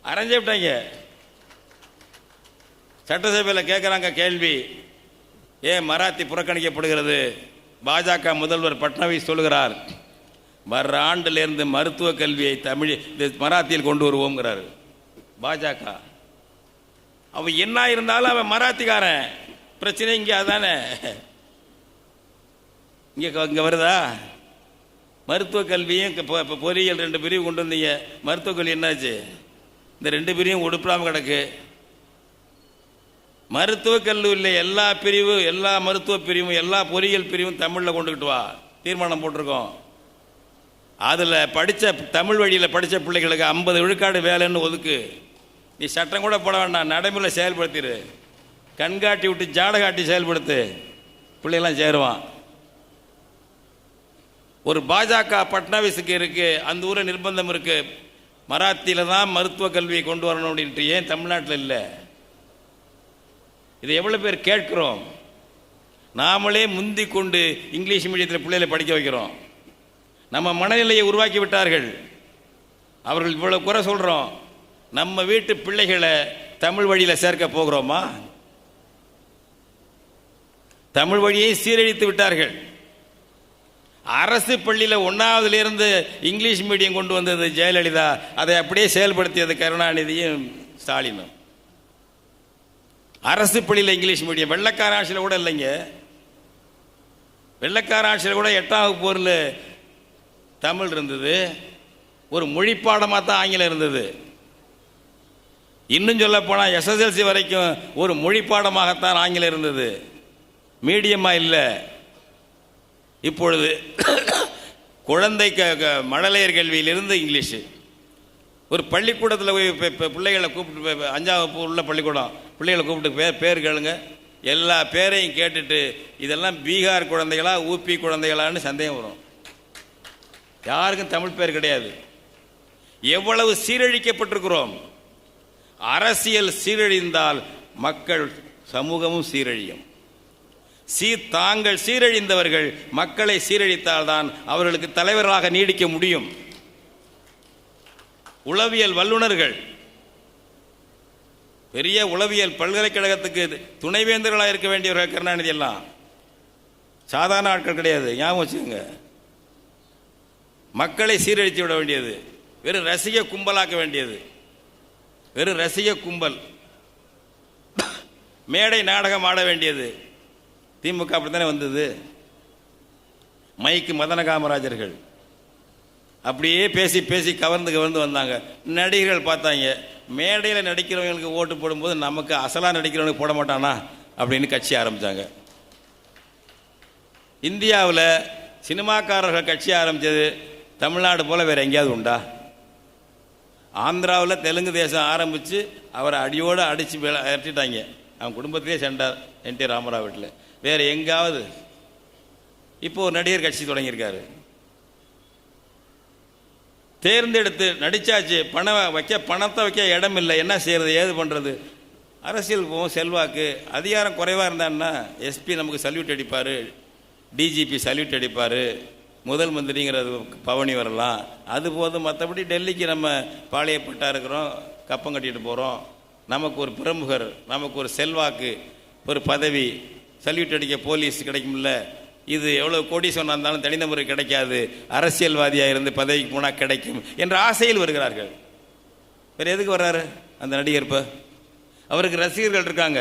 [SPEAKER 2] அரைஞ்சே விட்டாங்க. சட்டசபையில் கேட்குறாங்க கேள்வி, ஏன் மராத்தி புறக்கணிக்கப்படுகிறது? பாஜக முதல்வர் பட்னவிஸ் சொல்கிறார், வர்ற ஆண்டிலிருந்து மருத்துவ கல்வியை மராத்தியில் கொண்டு வருவோங்கிறார். பாஜக அவன் என்ன இருந்தாலும் அவன் மராத்திக்காரன், பிரச்சனை இங்கே அதானே. இங்கே வருதா? மருத்துவ கல்வியும் இப்போ பொறியியல் 2 பிரிவு கொண்டு வந்தீங்க, மருத்துவ கல்வி என்னாச்சு? இந்த 2 பிரிவும் உடுப்படாமல் கிடக்கு. மருத்துவக் கல்லூரியில் எல்லா பிரிவு, எல்லா மருத்துவ பிரிவும், எல்லா பொறியியல் பிரிவும் தமிழில் கொண்டுக்கிட்டு வா, தீர்மானம் போட்டிருக்கோம். அதில் படித்த தமிழ் வழியில் படித்த பிள்ளைகளுக்கு 50 விழுக்காடு வேலைன்னு ஒதுக்கு. நீ சட்டம் கூட போட வேண்டாம், நடைமுறை செயல்படுத்திடு, கண்காட்டி விட்டு ஜாட காட்டி செயல்படுத்து, பிள்ளைகள்லாம் சேருவான். ஒரு பாஜக பட்னாவிஸுக்கு இருக்கு, அந்த ஊரில் நிர்பந்தம் இருக்கு, மராத்தியில் தான் மருத்துவ கல்வியை கொண்டு வரணும் அப்படின்ட்டு. ஏன் தமிழ்நாட்டில் இல்லை? இதை எவ்வளோ பேர் கேட்கிறோம்? நாமளே முந்தி கொண்டு இங்கிலீஷ் மீடியத்தில் பிள்ளைகளை படிக்க வைக்கிறோம். நம்ம மனநிலையை உருவாக்கி விட்டார்கள். அவர்கள் இவ்வளோ குறை சொல்கிறோம், நம்ம வீட்டு பிள்ளைகளை தமிழ் வழியில் சேர்க்க போகிறோமா? தமிழ் வழியை சீரழித்து விட்டார்கள். அரசு பள்ளியில் 1ஆவதுலேருந்து இங்கிலீஷ் மீடியம் கொண்டு வந்தது ஜெயலலிதா, அதை அப்படியே செயல்படுத்தியது கருணாநிதியும் ஸ்டாலினும். அரசு பள்ளியில் இங்கிலீஷ் மீடியம். வெள்ளைக்கார ஆட்சியில் கூட இல்லைங்க. வெள்ளைக்கார ஆட்சியில் கூட 8ஆம் வகுப்பு தமிழ் இருந்தது, ஒரு மொழி பாடமாக தான் ஆங்கிலம் இருந்தது. இன்னும் சொல்ல போனால் SSLC வரைக்கும் ஒரு மொழி பாடமாகத்தான் ஆங்கிலம் இருந்தது, மீடியமாக இல்லை. இப்பொழுது குழந்தை மழலையர் கல்வியிலிருந்து இங்கிலீஷு. ஒரு பள்ளிக்கூடத்தில் போய் பிள்ளைகளை கூப்பிட்டு, 5ஆம் வகுப்பு உள்ள பள்ளிக்கூடம், பிள்ளைகளை கூப்பிட்டு பேர் கேளுங்க, எல்லா பேரையும் கேட்டுட்டு இதெல்லாம் பீகார் குழந்தைகளா ஊபி குழந்தைகளான்னு சந்தேகம் வரும். யாருக்கும் தமிழ் பேர் கிடையாது. எவ்வளவு சீரழிக்கப்பட்டிருக்கிறோம். அரசியல் சீரழிந்தால் மக்கள் சமூகமும் சீரழியும். தாங்கள் சீரழிந்தவர்கள் மக்களை சீரழித்தால் தான் அவர்களுக்கு தலைவர்களாக நீடிக்க முடியும். உளவியல் வல்லுநர்கள், பெரிய உளவியல் பல்கலைக்கழகத்துக்கு துணைவேந்தர்களாக இருக்க வேண்டியவர்கள் கருணாநிதி எல்லாம் சாதாரண ஆட்கள் கிடையாது, ஞாபகம் வச்சுக்கோங்க. மக்களை சீரழித்து விட வேண்டியது, வெறும் ரசிக கும்பலாக்க வேண்டியது, வெறும் ரசிக கும்பல். மேடை நாடகம் ஆட வேண்டியது. திமுக அப்படித்தானே வந்தது. மைக்கு மதன காமராஜர்கள் அப்படியே பேசி பேசி கவர்ந்து வந்தாங்க. நடிகர்கள் பார்த்தாங்க, மேடையில் நடிக்கிறவங்களுக்கு ஓட்டு போடும்போது நமக்கு அசலாக நடிக்கிறவங்களுக்கு போட மாட்டானா அப்படின்னு கட்சி ஆரம்பித்தாங்க. இந்தியாவில் சினிமாக்காரர்கள் கட்சி ஆரம்பித்தது தமிழ்நாடு போல் வேறு எங்கேயாவது உண்டா? ஆந்திராவில் தெலுங்கு தேசம் ஆரம்பித்து அவரை அடியோடு அடித்து விரட்டிட்டாங்க. அவன் குடும்பத்திலே சென்றார் NT ராமராவ் வீட்டில். வேறு எங்காவது? இப்போ ஒரு நடிகர் கட்சி தொடங்கியிருக்காரு. தேர்ந்தெடுத்து நடிச்சாச்சு, பணத்தை வைக்க இடம் இல்லை, என்ன செய்யறது, ஏது பண்ணுறது? அரசியலுக்கு போவோம், செல்வாக்கு அதிகாரம் குறைவாக இருந்தான்னா SP நமக்கு சல்யூட் அடிப்பார், DGP சல்யூட் அடிப்பார், முதல் மந்திரிங்கிறது பவனி வரலாம், அது போதும். மற்றபடி டெல்லிக்கு நம்ம பாளையப்பட்டா இருக்கிறோம், கப்பம் கட்டிட்டு போகிறோம், நமக்கு ஒரு பிரமுகர், நமக்கு ஒரு செல்வாக்கு, ஒரு பதவி, சல்யூட் அடிக்க போலீஸ் கிடைக்கும்ல. இது எவ்வளோ கோடீஸ்வரனாக இருந்தாலும் தனிநபர் கிடைக்காது, அரசியல்வாதியாக இருந்து பதவிக்கு போனால் கிடைக்கும் என்ற ஆசையில் வருகிறார்கள். வேறு எதுக்கு வர்றாரு அந்த நடிகர்? இப்போ அவருக்கு ரசிகர்கள் இருக்காங்க.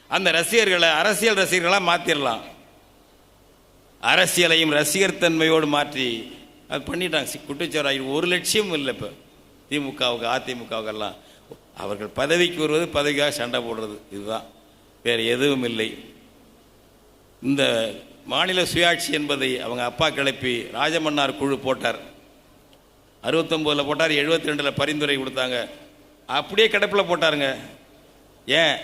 [SPEAKER 2] அந்த ரசிகர்களை அரசியல் ரசிகர்களாக மாற்றிடலாம். அரசியலையும் ரசிகர் தன்மையோடு மாற்றி அது பண்ணிட்டாங்க. குட்டிச்சோராகி ஒரு லட்சியம் இல்லை இப்போ திமுகவுக்கு, அதிமுகவுக்கெல்லாம். அவர்கள் பதவிக்கு வருவது, பதவிக்காக சண்டை போடுறது, இதுதான், வேறு எதுவும் இல்லை. இந்த மாநில சுயாட்சி என்பதை அவங்க அப்பா கிளப்பி ராஜமன்னார் குழு போட்டார். 69 போட்டார், 72 பரிந்துரை கொடுத்தாங்க. அப்படியே கிடப்பில் போட்டாருங்க. ஏன்?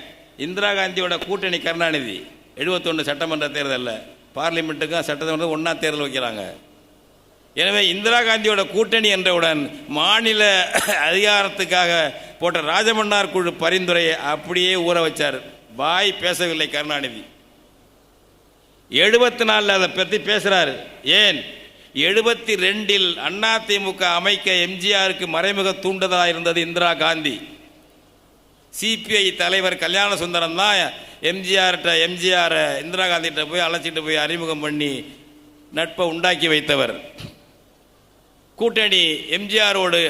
[SPEAKER 2] இந்திரா காந்தியோட கூட்டணி கருணாநிதி 71 சட்டமன்ற தேர்தலில் பார்லிமெண்ட்டுக்கும் சட்டமன்றம் ஒன்றா தேர்தல் வைக்கிறாங்க. எனவே இந்திரா காந்தியோட கூட்டணி என்றவுடன் மாநில அதிகாரத்துக்காக போட்ட ராஜமன்னார் குழு பரிந்துரையை அப்படியே ஊற வச்சார். பாய் பேசவில்லை கருணாநிதி. 74 அதை பற்றி பேசுறாரு. ஏன்? 72 அதிமுக அமைக்க எம்ஜிஆருக்கு மறைமுக தூண்டுதலாக இருந்தது இந்திரா காந்தி. CPI தலைவர் கல்யாண சுந்தரம் தான் எம்ஜிஆர் இந்திரா காந்திகிட்ட போய் அழைச்சிட்டு போய் அறிமுகம் பண்ணி நட்பை உண்டாக்கி வைத்தவர். கூட்டணி எம்ஜிஆரோடு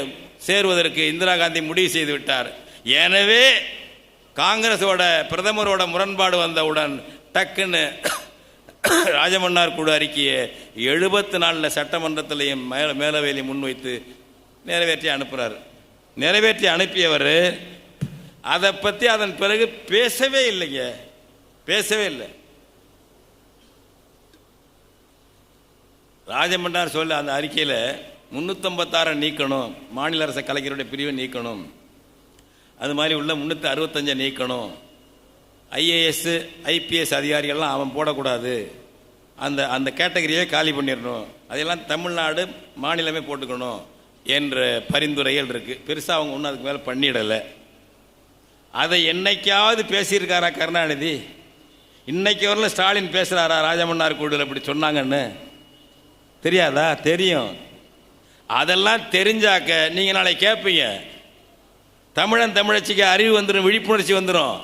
[SPEAKER 2] சேருவதற்கு இந்திரா காந்தி முடிவு செய்து விட்டார். எனவே காங்கிரஸோட பிரதமரோட முரண்பாடு வந்தவுடன் டக்குன்னு ராஜமன்னார் குழு அறிக்கையை 74 சட்டமன்றத்திலையும் மேலவையில முன்வைத்து நிறைவேற்றி அனுப்புறாரு. நிறைவேற்றி அனுப்பியவர் அதை பற்றி அதன் பிறகு பேசவே இல்லைங்க, பேசவே இல்லை. ராஜமன்னார் சொல்ல அந்த அறிக்கையில் 356 நீக்கணும், மாநில அரசு கலைஞருடைய பிரிவை நீக்கணும், அது மாதிரி உள்ள 365 நீக்கணும், IAS IPS அதிகாரிகள்லாம் அவன் போடக்கூடாது, அந்த அந்த கேட்டகரியை காலி பண்ணிடணும், அதெல்லாம் தமிழ்நாடு மாநிலமே போட்டுக்கணும் என்ற பரிந்துரைகள் இருக்குது. பெருசாக அவங்க ஒன்றும் அதுக்கு மேலே பண்ணிடலை. அதை என்னைக்காவது பேசியிருக்காரா கருணாநிதி? இன்னைக்கு வரல ஸ்டாலின் பேசுகிறாரா ராஜமன்னார் குழுவில் இப்படி சொன்னாங்கன்னு? தெரியாதா? தெரியும். அதெல்லாம் தெரிஞ்சாக்க நீங்கள் நாளை கேட்பீங்க, தமிழன் தமிழச்சிக்கு அறிவு வந்துடும், விழிப்புணர்ச்சி வந்துடும்.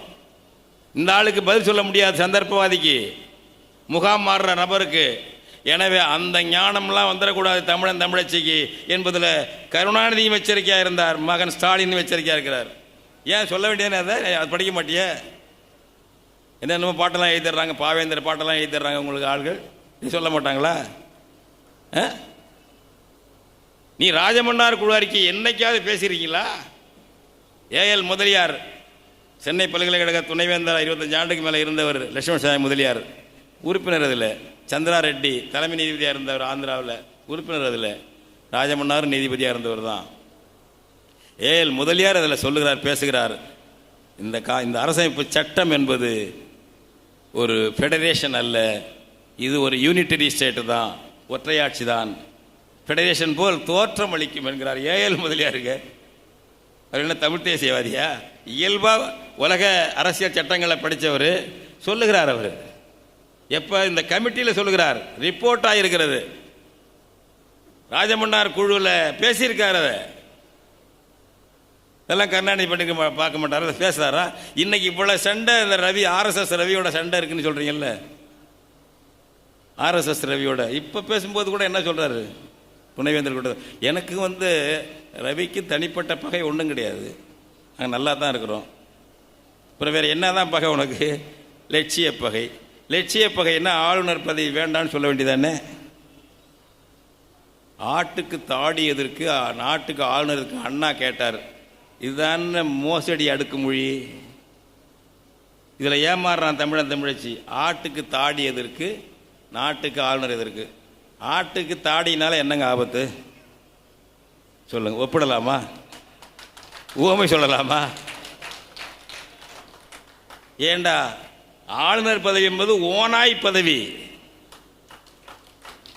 [SPEAKER 2] இந்த ஆளுக்கு பதில் சொல்ல முடியாது, சந்தர்ப்பவாதிக்கு, முகாம் மாறுற நபருக்கு. எனவே அந்த ஞானம்லாம் வந்துடக்கூடாது தமிழன் தமிழச்சிக்கு என்பதில் கருணாநிதியும் எச்சரிக்கையாக இருந்தார், மகன் ஸ்டாலின் எச்சரிக்கையாக இருக்கிறார். ஏன் சொல்ல வேண்டியது? அதை படிக்க மாட்டியே? என்னென்ன பாட்டெல்லாம் எழுதி தர்றாங்க, பாவேந்தர் பாட்டெல்லாம் எழுதி தர்றாங்க உங்களுக்கு ஆள்கள். நீ சொல்ல மாட்டாங்களா? நீ ராஜமன்னார் குழு அறிக்கை என்னைக்காவது பேசியிருக்கீங்களா? ஏஎல் முதலியார், சென்னை பல்கலைக்கழக துணைவேந்தர் 25 ஆண்டுக்கு மேலே இருந்தவர், லட்சுமண சாமி முதலியார் உறுப்பினர். அதில் சந்திரா ரெட்டி தலைமை நீதிபதியாக இருந்தவர் ஆந்திராவில், உறுப்பினர். அதில் ராஜமன்னார் நீதிபதியாக இருந்தவர் தான். ஏஎல் முதலியார் அதில் சொல்லுகிறார், பேசுகிறார், இந்த அரசமைப்பு சட்டம் என்பது ஒரு ஃபெடரேஷன் அல்ல, இது ஒரு யூனிட்டரி ஸ்டேட்டு தான், ஒற்றையாட்சி தான், ஃபெடரேஷன் போல் தோற்றம் அளிக்கும் என்கிறார் ஏஎல் முதலியாருக்கு. அவர் என்ன தமிழ் தேசியவாதியா? இயல்பாக உலக அரசியல் சட்டங்களை படித்தவர் சொல்லுகிறார். அவர் எப்போ இந்த கமிட்டியில் சொல்லுகிறார், ரிப்போர்ட் ஆகிருக்கிறது, ராஜமன்னார் குழுவில் பேசியிருக்கார். அதை இதெல்லாம் கருணாநிதி பண்ணிக்க பார்க்க மாட்டார், அதை பேசுகிறாரா? இன்னைக்கு இவ்வளோ சண்டை இந்த ரவி, ஆர்எஸ்எஸ் ரவியோட சண்டை இருக்குன்னு சொல்கிறீங்கல்ல, ஆர்எஸ்எஸ் ரவியோட இப்போ பேசும்போது கூட என்ன சொல்கிறாரு துணைவேந்தர் கூட, எனக்கு ரவிக்கு தனிப்பட்ட பகை ஒன்றும் கிடையாது, நாங்கள் நல்லா தான் இருக்கிறோம், அப்புறம் வேறு என்ன தான் பகை உனக்கு? லட்சிய பகை. லட்சிய பகைன்னா ஆளுநர் பதவி வேண்டான்னு சொல்ல வேண்டியதானே? ஆட்டுக்கு தாடி எதற்கு நாட்டுக்கு ஆளுநருக்கு அண்ணா கேட்டார், இதுதான் மோசடி அடுக்குமொழி. இதில் ஏமாறுறான் தமிழன் தமிழச்சி. ஆட்டுக்கு தாடி எதற்கு, நாட்டுக்கு ஆளுநர் எதற்கு? ஆட்டுக்கு தாடினால என்னங்க ஆபத்து சொல்லுங்க, ஒப்பிடலாமா? ஊமை சொல்லலாமா? ஏண்டா ஆளுநர் பதவி என்பது ஓனாய் பதவி,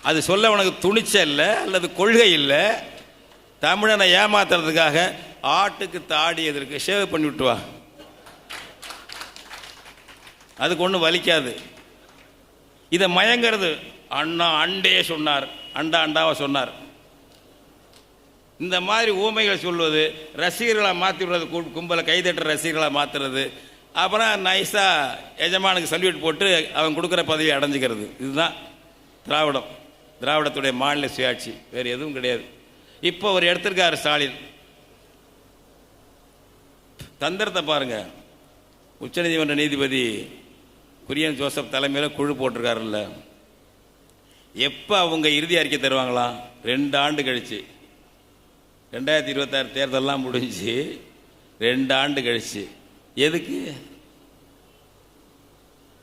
[SPEAKER 2] அது சொல்ல உனக்கு துணிச்சல் இல்லை அல்லது கொள்கை இல்லை. தமிழனை ஏமாத்துறதுக்காக ஆட்டுக்கு தாடி எதற்கு, ஷேவ் பண்ணி விட்டு வா, அதுக்கு ஒன்றும் வலிக்காது. இதை மயங்கிறது அண்ணா அண்டே சொன்னார், அண்டா அண்டாவை சொன்னார். இந்த மாதிரி ஊமைகள் சொல்வது, ரசிகர்களை மாற்றி விடுறது, கும்பலை கைதட்டுற ரசிகர்களை மாற்றுறது, அப்புறம் நைஸாக எஜமானுக்கு சல்யூட் போட்டு அவன் கொடுக்குற பதவியை அடைஞ்சிக்கிறது. இதுதான் திராவிடம், திராவிடத்துடைய மாநில சுயாட்சி, வேறு எதுவும் கிடையாது. இப்போ ஒரு எடுத்திருக்காரு ஸ்டாலின், தந்திரத்தை பாருங்க. உச்சநீதிமன்ற நீதிபதி குரியன் ஜோசப் தலைமையில் குழு போட்டிருக்காருல்ல, எப்போ அவங்க இறுதி அறிக்கை தருவாங்களாம்? 2 ஆண்டு கழிச்சு. 2026 தேர்தலெல்லாம் முடிஞ்சு 2 ஆண்டு கழிச்சு. எதுக்கு?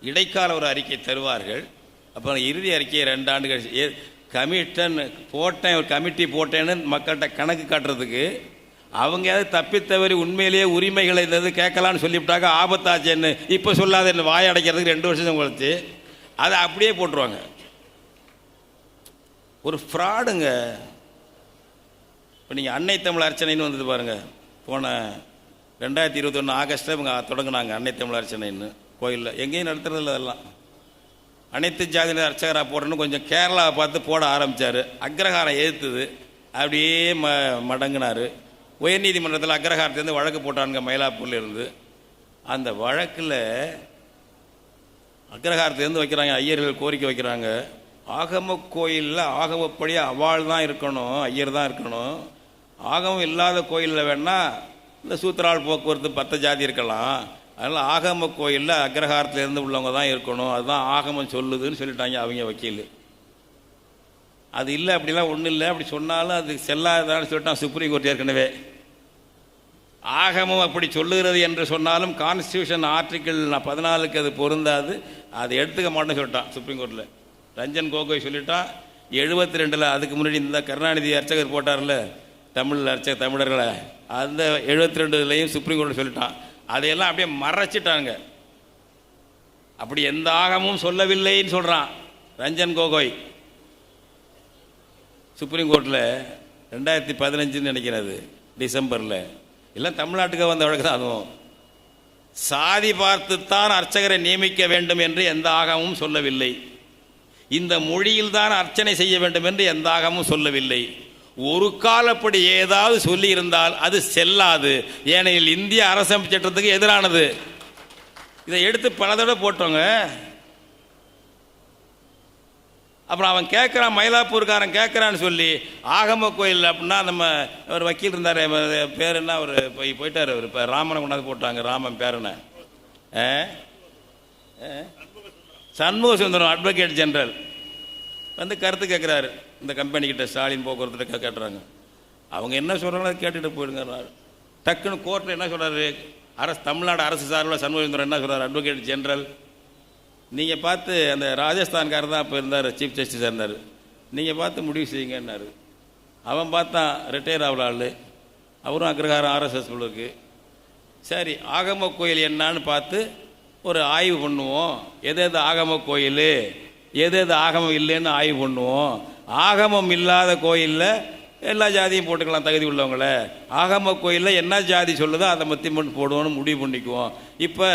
[SPEAKER 2] இடைக்கால ஒரு அறிக்கை தருவார்கள், அப்புறம் இறுதி அறிக்கையை 2 ஆண்டு கழிச்சு. கமிஷன் போட்டேன், ஒரு கமிட்டி போட்டேன்னு மக்கள்கிட்ட கணக்கு காட்டுறதுக்கு. அவங்க ஏதாவது தப்பித்தவரி உண்மையிலேயே உரிமைகளை ஏதாவது கேட்கலான்னு சொல்லிவிட்டாங்க, ஆபத்தாச்சேன்னு இப்போ சொல்லாத என்ன வாய் அடைக்கிறதுக்கு 2 வருஷம் கழிச்சு அதை அப்படியே போட்டுருவாங்க. ஒரு ஃப்ராடுங்க. இப்போ நீங்கள் அன்னை தமிழ் அர்ச்சனைன்னு வந்தது பாருங்கள், போன 2021 ஆகஸ்ட்டில் இவங்க தொடங்கினாங்க அன்னை தமிழ் அர்ச்சனைன்னு கோயிலில். எங்கேயும் நடத்துறதில்ல அதெல்லாம். அனைத்து ஜாதியினர் அர்ச்சகராக போடணும்னு கொஞ்சம் கேரளாவை பார்த்து போட ஆரம்பித்தார். அக்ரஹாரம் எதிர்த்துது, அப்படியே மடங்கினார். உயர்நீதிமன்றத்தில் அக்ரஹாரத்துலேருந்து வழக்கு போட்டானுங்க மயிலாப்பூரில் இருந்து. அந்த வழக்கில் அக்ரஹாரத்துலேருந்து வைக்கிறாங்க, ஐயர்கள் கோரிக்கை வைக்கிறாங்க, ஆகம கோயிலில் ஆகமப்படி அவாள் தான் இருக்கணும், ஐயர் தான் இருக்கணும். ஆகமம் இல்லாத கோயிலில் வேணால் இந்த சூத்திரால் போக்குவரத்து 10 ஜாதி இருக்கலாம், அதனால் ஆகம கோயிலில் அக்ரஹாரத்துலேருந்து உள்ளவங்க தான் இருக்கணும், அதுதான் ஆகமம் சொல்லுதுன்னு சொல்லிட்டாங்க அவங்க வக்கீல். அது இல்லை, அப்படிலாம் ஒன்றும் இல்லை, அப்படி சொன்னாலும் அது செல்லாதான்னு சொல்லிட்டான் சுப்ரீம் கோர்ட். ஏற்கனவே ஆகமம் அப்படி சொல்லுகிறது என்று சொன்னாலும் கான்ஸ்டியூஷன் ஆர்டிக்கிள் 14க்கு அது பொருந்தாது, அதை எடுத்துக்க மாட்டேன்னு சொல்லிட்டான் சுப்ரீம் கோர்ட்டில். ரஞ்சன் கோகோய் சொல்லிட்டான். 72 அதுக்கு முன்னாடி இந்த கருணாநிதி அர்ச்சகர் போட்டார்ல தமிழ் அர்ச்சகர் தமிழர்களை, அந்த 72லையும் சுப்ரீம் கோர்ட்டில் சொல்லிட்டான். அதையெல்லாம் அப்படியே மறைச்சிட்டாங்க. அப்படி எந்த ஆகமும் சொல்லவில்லைன்னு சொல்கிறான் ரஞ்சன் கோகோய் சுப்ரீம் கோர்ட்டில். 2015 நினைக்கிறது டிசம்பரில். எல்லாம் தமிழ்நாட்டுக்கு வந்த வழக்கு தான். அதுவும் சாதி பார்த்துத்தான் அர்ச்சகரை நியமிக்க வேண்டும் என்று எந்த ஆகமும் சொல்லவில்லை. இந்த மொழியில் தான் அர்ச்சனை செய்ய வேண்டும் என்று எந்த ஆகமும் சொல்லவில்லை. ஒரு கால் அப்படி ஏதாவது சொல்லி இருந்தால் அது செல்லாது, ஏனெனில் இந்திய அரசமைப்பு சட்டத்துக்கு எதிரானது. இதை எடுத்து பல தடவை போட்டோங்க. அப்புறம் அவன் கேட்குறான், மயிலாப்பூர்காரன் கேட்குறான்னு சொல்லி ஆகம கோயில் அப்படின்னா, நம்ம ஒரு வக்கீல் இருந்தார், பேர் என்ன, அவர் போயிட்டார். அவர் இப்போ ராமனை கொண்டாந்து போட்டாங்க, ராமன் பேரனை. சண்முக சுந்தரம் அட்வொகேட் ஜெனரல் வந்து கருத்து கேட்குறாரு. இந்த கம்பெனிக்கிட்ட ஸ்டாலின் போக்குவரத்து கேட்டுறாங்க. அவங்க என்ன சொல்கிறாங்களோ அதை கேட்டுட்டு போயிடுங்க. டக்குன்னு கோர்ட்டில் என்ன சொல்கிறாரு, தமிழ்நாடு அரசு சார்பில் சண்முக சுந்தரம் என்ன சொல்கிறார், அட்வொகேட் ஜெனரல், நீங்கள் பார்த்து அந்த ராஜஸ்தான்காரர் தான் அப்போ இருந்தார், சீஃப் ஜஸ்டிஸாக இருந்தார், நீங்கள் பார்த்து முடிவு செய்யுங்கன்னாரு. அவன் பார்த்தான் ரிட்டையர் ஆகல ஆள், அவரும் அக்ரஹாரம் ஆர்எஸ்எஸ் இருக்கு. சரி, ஆகம கோயில் என்னான்னு பார்த்து ஒரு ஆய்வு பண்ணுவோம், எது எது ஆகம கோயில் எது எது ஆகமம் இல்லைன்னு ஆய்வு பண்ணுவோம். ஆகமம் இல்லாத கோயிலில் எல்லா ஜாதியும் போட்டுக்கலாம் தகுதி உள்ளவங்கள, ஆகம கோயிலில் என்ன ஜாதி சொல்லுதோ அதை மத்தி மட்டும் போடுவோன்னு முடிவு பண்ணிக்குவோம். இப்போ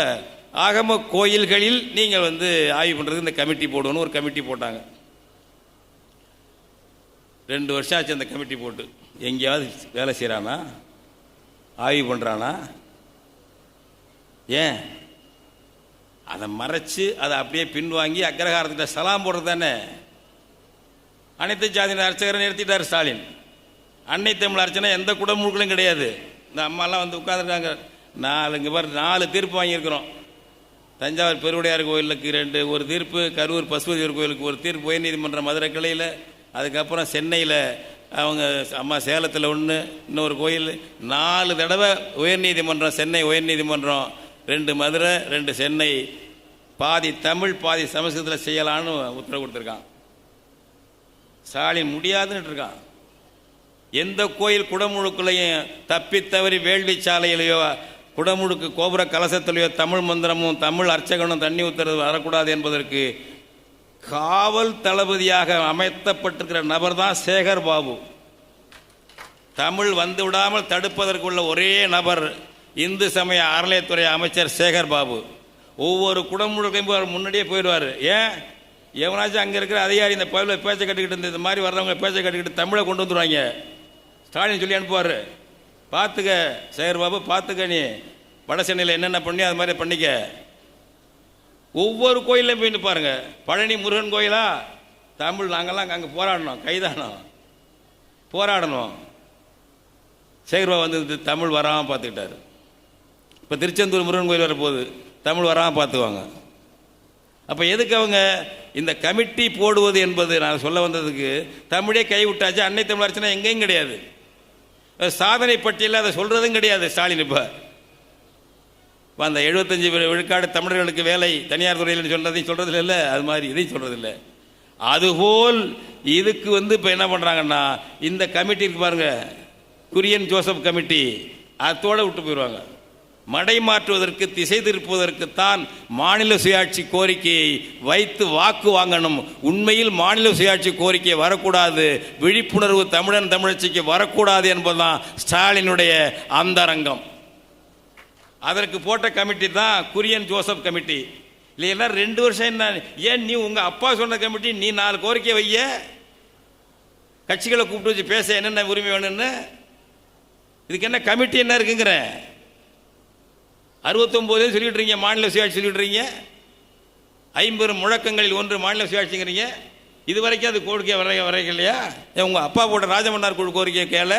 [SPEAKER 2] ஆகம கோயில்களில் நீங்கள் வந்து ஆய்வு பண்ணுறதுக்கு இந்த கமிட்டி போடுவோன்னு ஒரு கமிட்டி போட்டாங்க. 2 வருஷம் ஆச்சு அந்த கமிட்டி போட்டு. எங்கேயாவது வேலை செய்கிறானா, ஆய்வு பண்ணுறானா? ஏன் அதை மறைச்சு அதை அப்படியே பின்வாங்கி அக்ரஹாரத்திட்ட சலாம் போடுறது தானே. அனைத்து ஜாதியினர் அர்ச்சகரை நிறுத்திட்டார் ஸ்டாலின். அன்னை தமிழ் அர்ச்சனை எந்த குடமுழுக்களும் கிடையாது. இந்த அம்மாலாம் வந்து உட்காந்துருக்காங்க. 4 தீர்ப்பு வாங்கியிருக்கிறோம். தஞ்சாவூர் பெருவுடையார் கோயிலுக்கு 2 ஒரு தீர்ப்பு, கரூர் பசுபதியூர் கோயிலுக்கு ஒரு தீர்ப்பு உயர்நீதிமன்றம் மதுரை கிளையில், அதுக்கப்புறம் சென்னையில் அவங்க அம்மா சேலத்தில் 1, இன்னொரு கோயில் 4 தடவை உயர்நீதிமன்றம், சென்னை உயர்நீதிமன்றம், 2 மதுரை 2 சென்னை, பாதி தமிழ் பாதி சமஸ்கிருதத்தில் செய்யலான்னு உத்தரவு கொடுத்துருக்கான். ஸ்டாலின் முடியாதுன்னு இருக்கான். எந்த கோயில் குடமுழுக்குலையும் தப்பி தவறி வேள்வி சாலையிலையோ குடமுழுக்கு கோபுர கலசத்திலேயோ தமிழ் மந்திரமும் தமிழ் அர்ச்சகனும் தண்ணி ஊத்துறது வரக்கூடாது என்பதற்கு காவல் தளபதியாக அமைத்தப்பட்டிருக்கிற நபர் தான் சேகர் பாபு. தமிழ் வந்து விடாமல் தடுப்பதற்குள்ள ஒரே நபர் இந்து சமய அறநிலையத்துறை அமைச்சர் சேகர் பாபு. ஒவ்வொரு குடமுழுக்கையும் அவர் முன்னாடியே போயிடுவார். ஏன், எவனாச்சும் அங்கே இருக்கிற அதிகாரி இந்த பயில பேச்சை கட்டிக்கிட்டு இந்த மாதிரி வர்றவங்க பேச்சை கட்டிக்கிட்டு தமிழை கொண்டு வந்துடுவாங்க. ஸ்டாலின் சொல்லி அனுப்புவார், பார்த்துக்க சேகர் பாபு, பார்த்துக்க, நீ வட சென்னையில் என்னென்ன பண்ணி அது மாதிரி பண்ணிக்க. ஒவ்வொரு கோயிலையும் போயிட்டு பாருங்க. பழனி முருகன் கோயிலா, தமிழ் நாங்கள்லாம் அங்கே போராடணும், கைதானோம், போராடணும். சேகர் பாபு வந்து தமிழ் வராமல் பார்த்துக்கிட்டாரு. இப்போ திருச்செந்தூர் முருகன் கோயில் வரப்போகுது, தமிழ் வராமல் பார்த்துக்குவாங்க. அப்போ எதுக்கு அவங்க இந்த கமிட்டி போடுவது என்பது, நான் சொல்ல வந்ததுக்கு, தமிழே கைவிட்டாச்சு, அன்னை தமிழ் அர்ச்சனை எங்கேயும் கிடையாது. சாதனை பட்டியலில் அதை சொல்கிறதும் கிடையாது ஸ்டாலின். இப்போ அந்த 75 விழுக்காடு தமிழர்களுக்கு வேலை தனியார் துறையில் சொல்கிறதில்ல இல்லை, அது மாதிரி இதையும் சொல்கிறதில்லை. அதுபோல் இதுக்கு வந்து இப்போ என்ன பண்ணுறாங்கன்னா, இந்த கமிட்டி இருக்கு பாருங்க, குரியன் ஜோசப் கமிட்டி, அதோட விட்டு போயிடுவாங்க. மடை மாற்றுவதற்கு, திசை திருப்புவதற்குத்தான் மாநில சுயாட்சி கோரிக்கையை வைத்து வாக்கு வாங்கணும். உண்மையில் மாநில சுயாட்சி கோரிக்கை வரக்கூடாது, விழிப்புணர்வு தமிழன் தமிழச்சிக்கு வரக்கூடாது என்பதுதான் ஸ்டாலினுடைய அந்தரங்கம். அதற்கு போட்ட கமிட்டி தான் குரியன் ஜோசப் கமிட்டி. இல்லைன்னா 2 வருஷம் என்ன, ஏன் நீ உங்கள் அப்பா சொன்ன கமிட்டி, நீ 4 கோரிக்கை வைய, கட்சிகளை கூப்பிட்டு வச்சு பேச என்னென்ன உரிமை வேணும்னு, இதுக்கு என்ன கமிட்டி என்ன இருக்குங்கிற. 69 சொல்லிட்டு இருக்கீங்க மாநில சுயாட்சி சொல்லிட்டு இருக்கீங்க, 50 முழக்கங்களில் ஒன்று மாநில சுயாட்சிங்கிறீங்க. இது வரைக்கும் அது கோரிக்கை வரைக்கும் இல்லையா? உங்கள் அப்பா போட்ட ராஜமன்னார் குழு கோரிக்கையை கேள,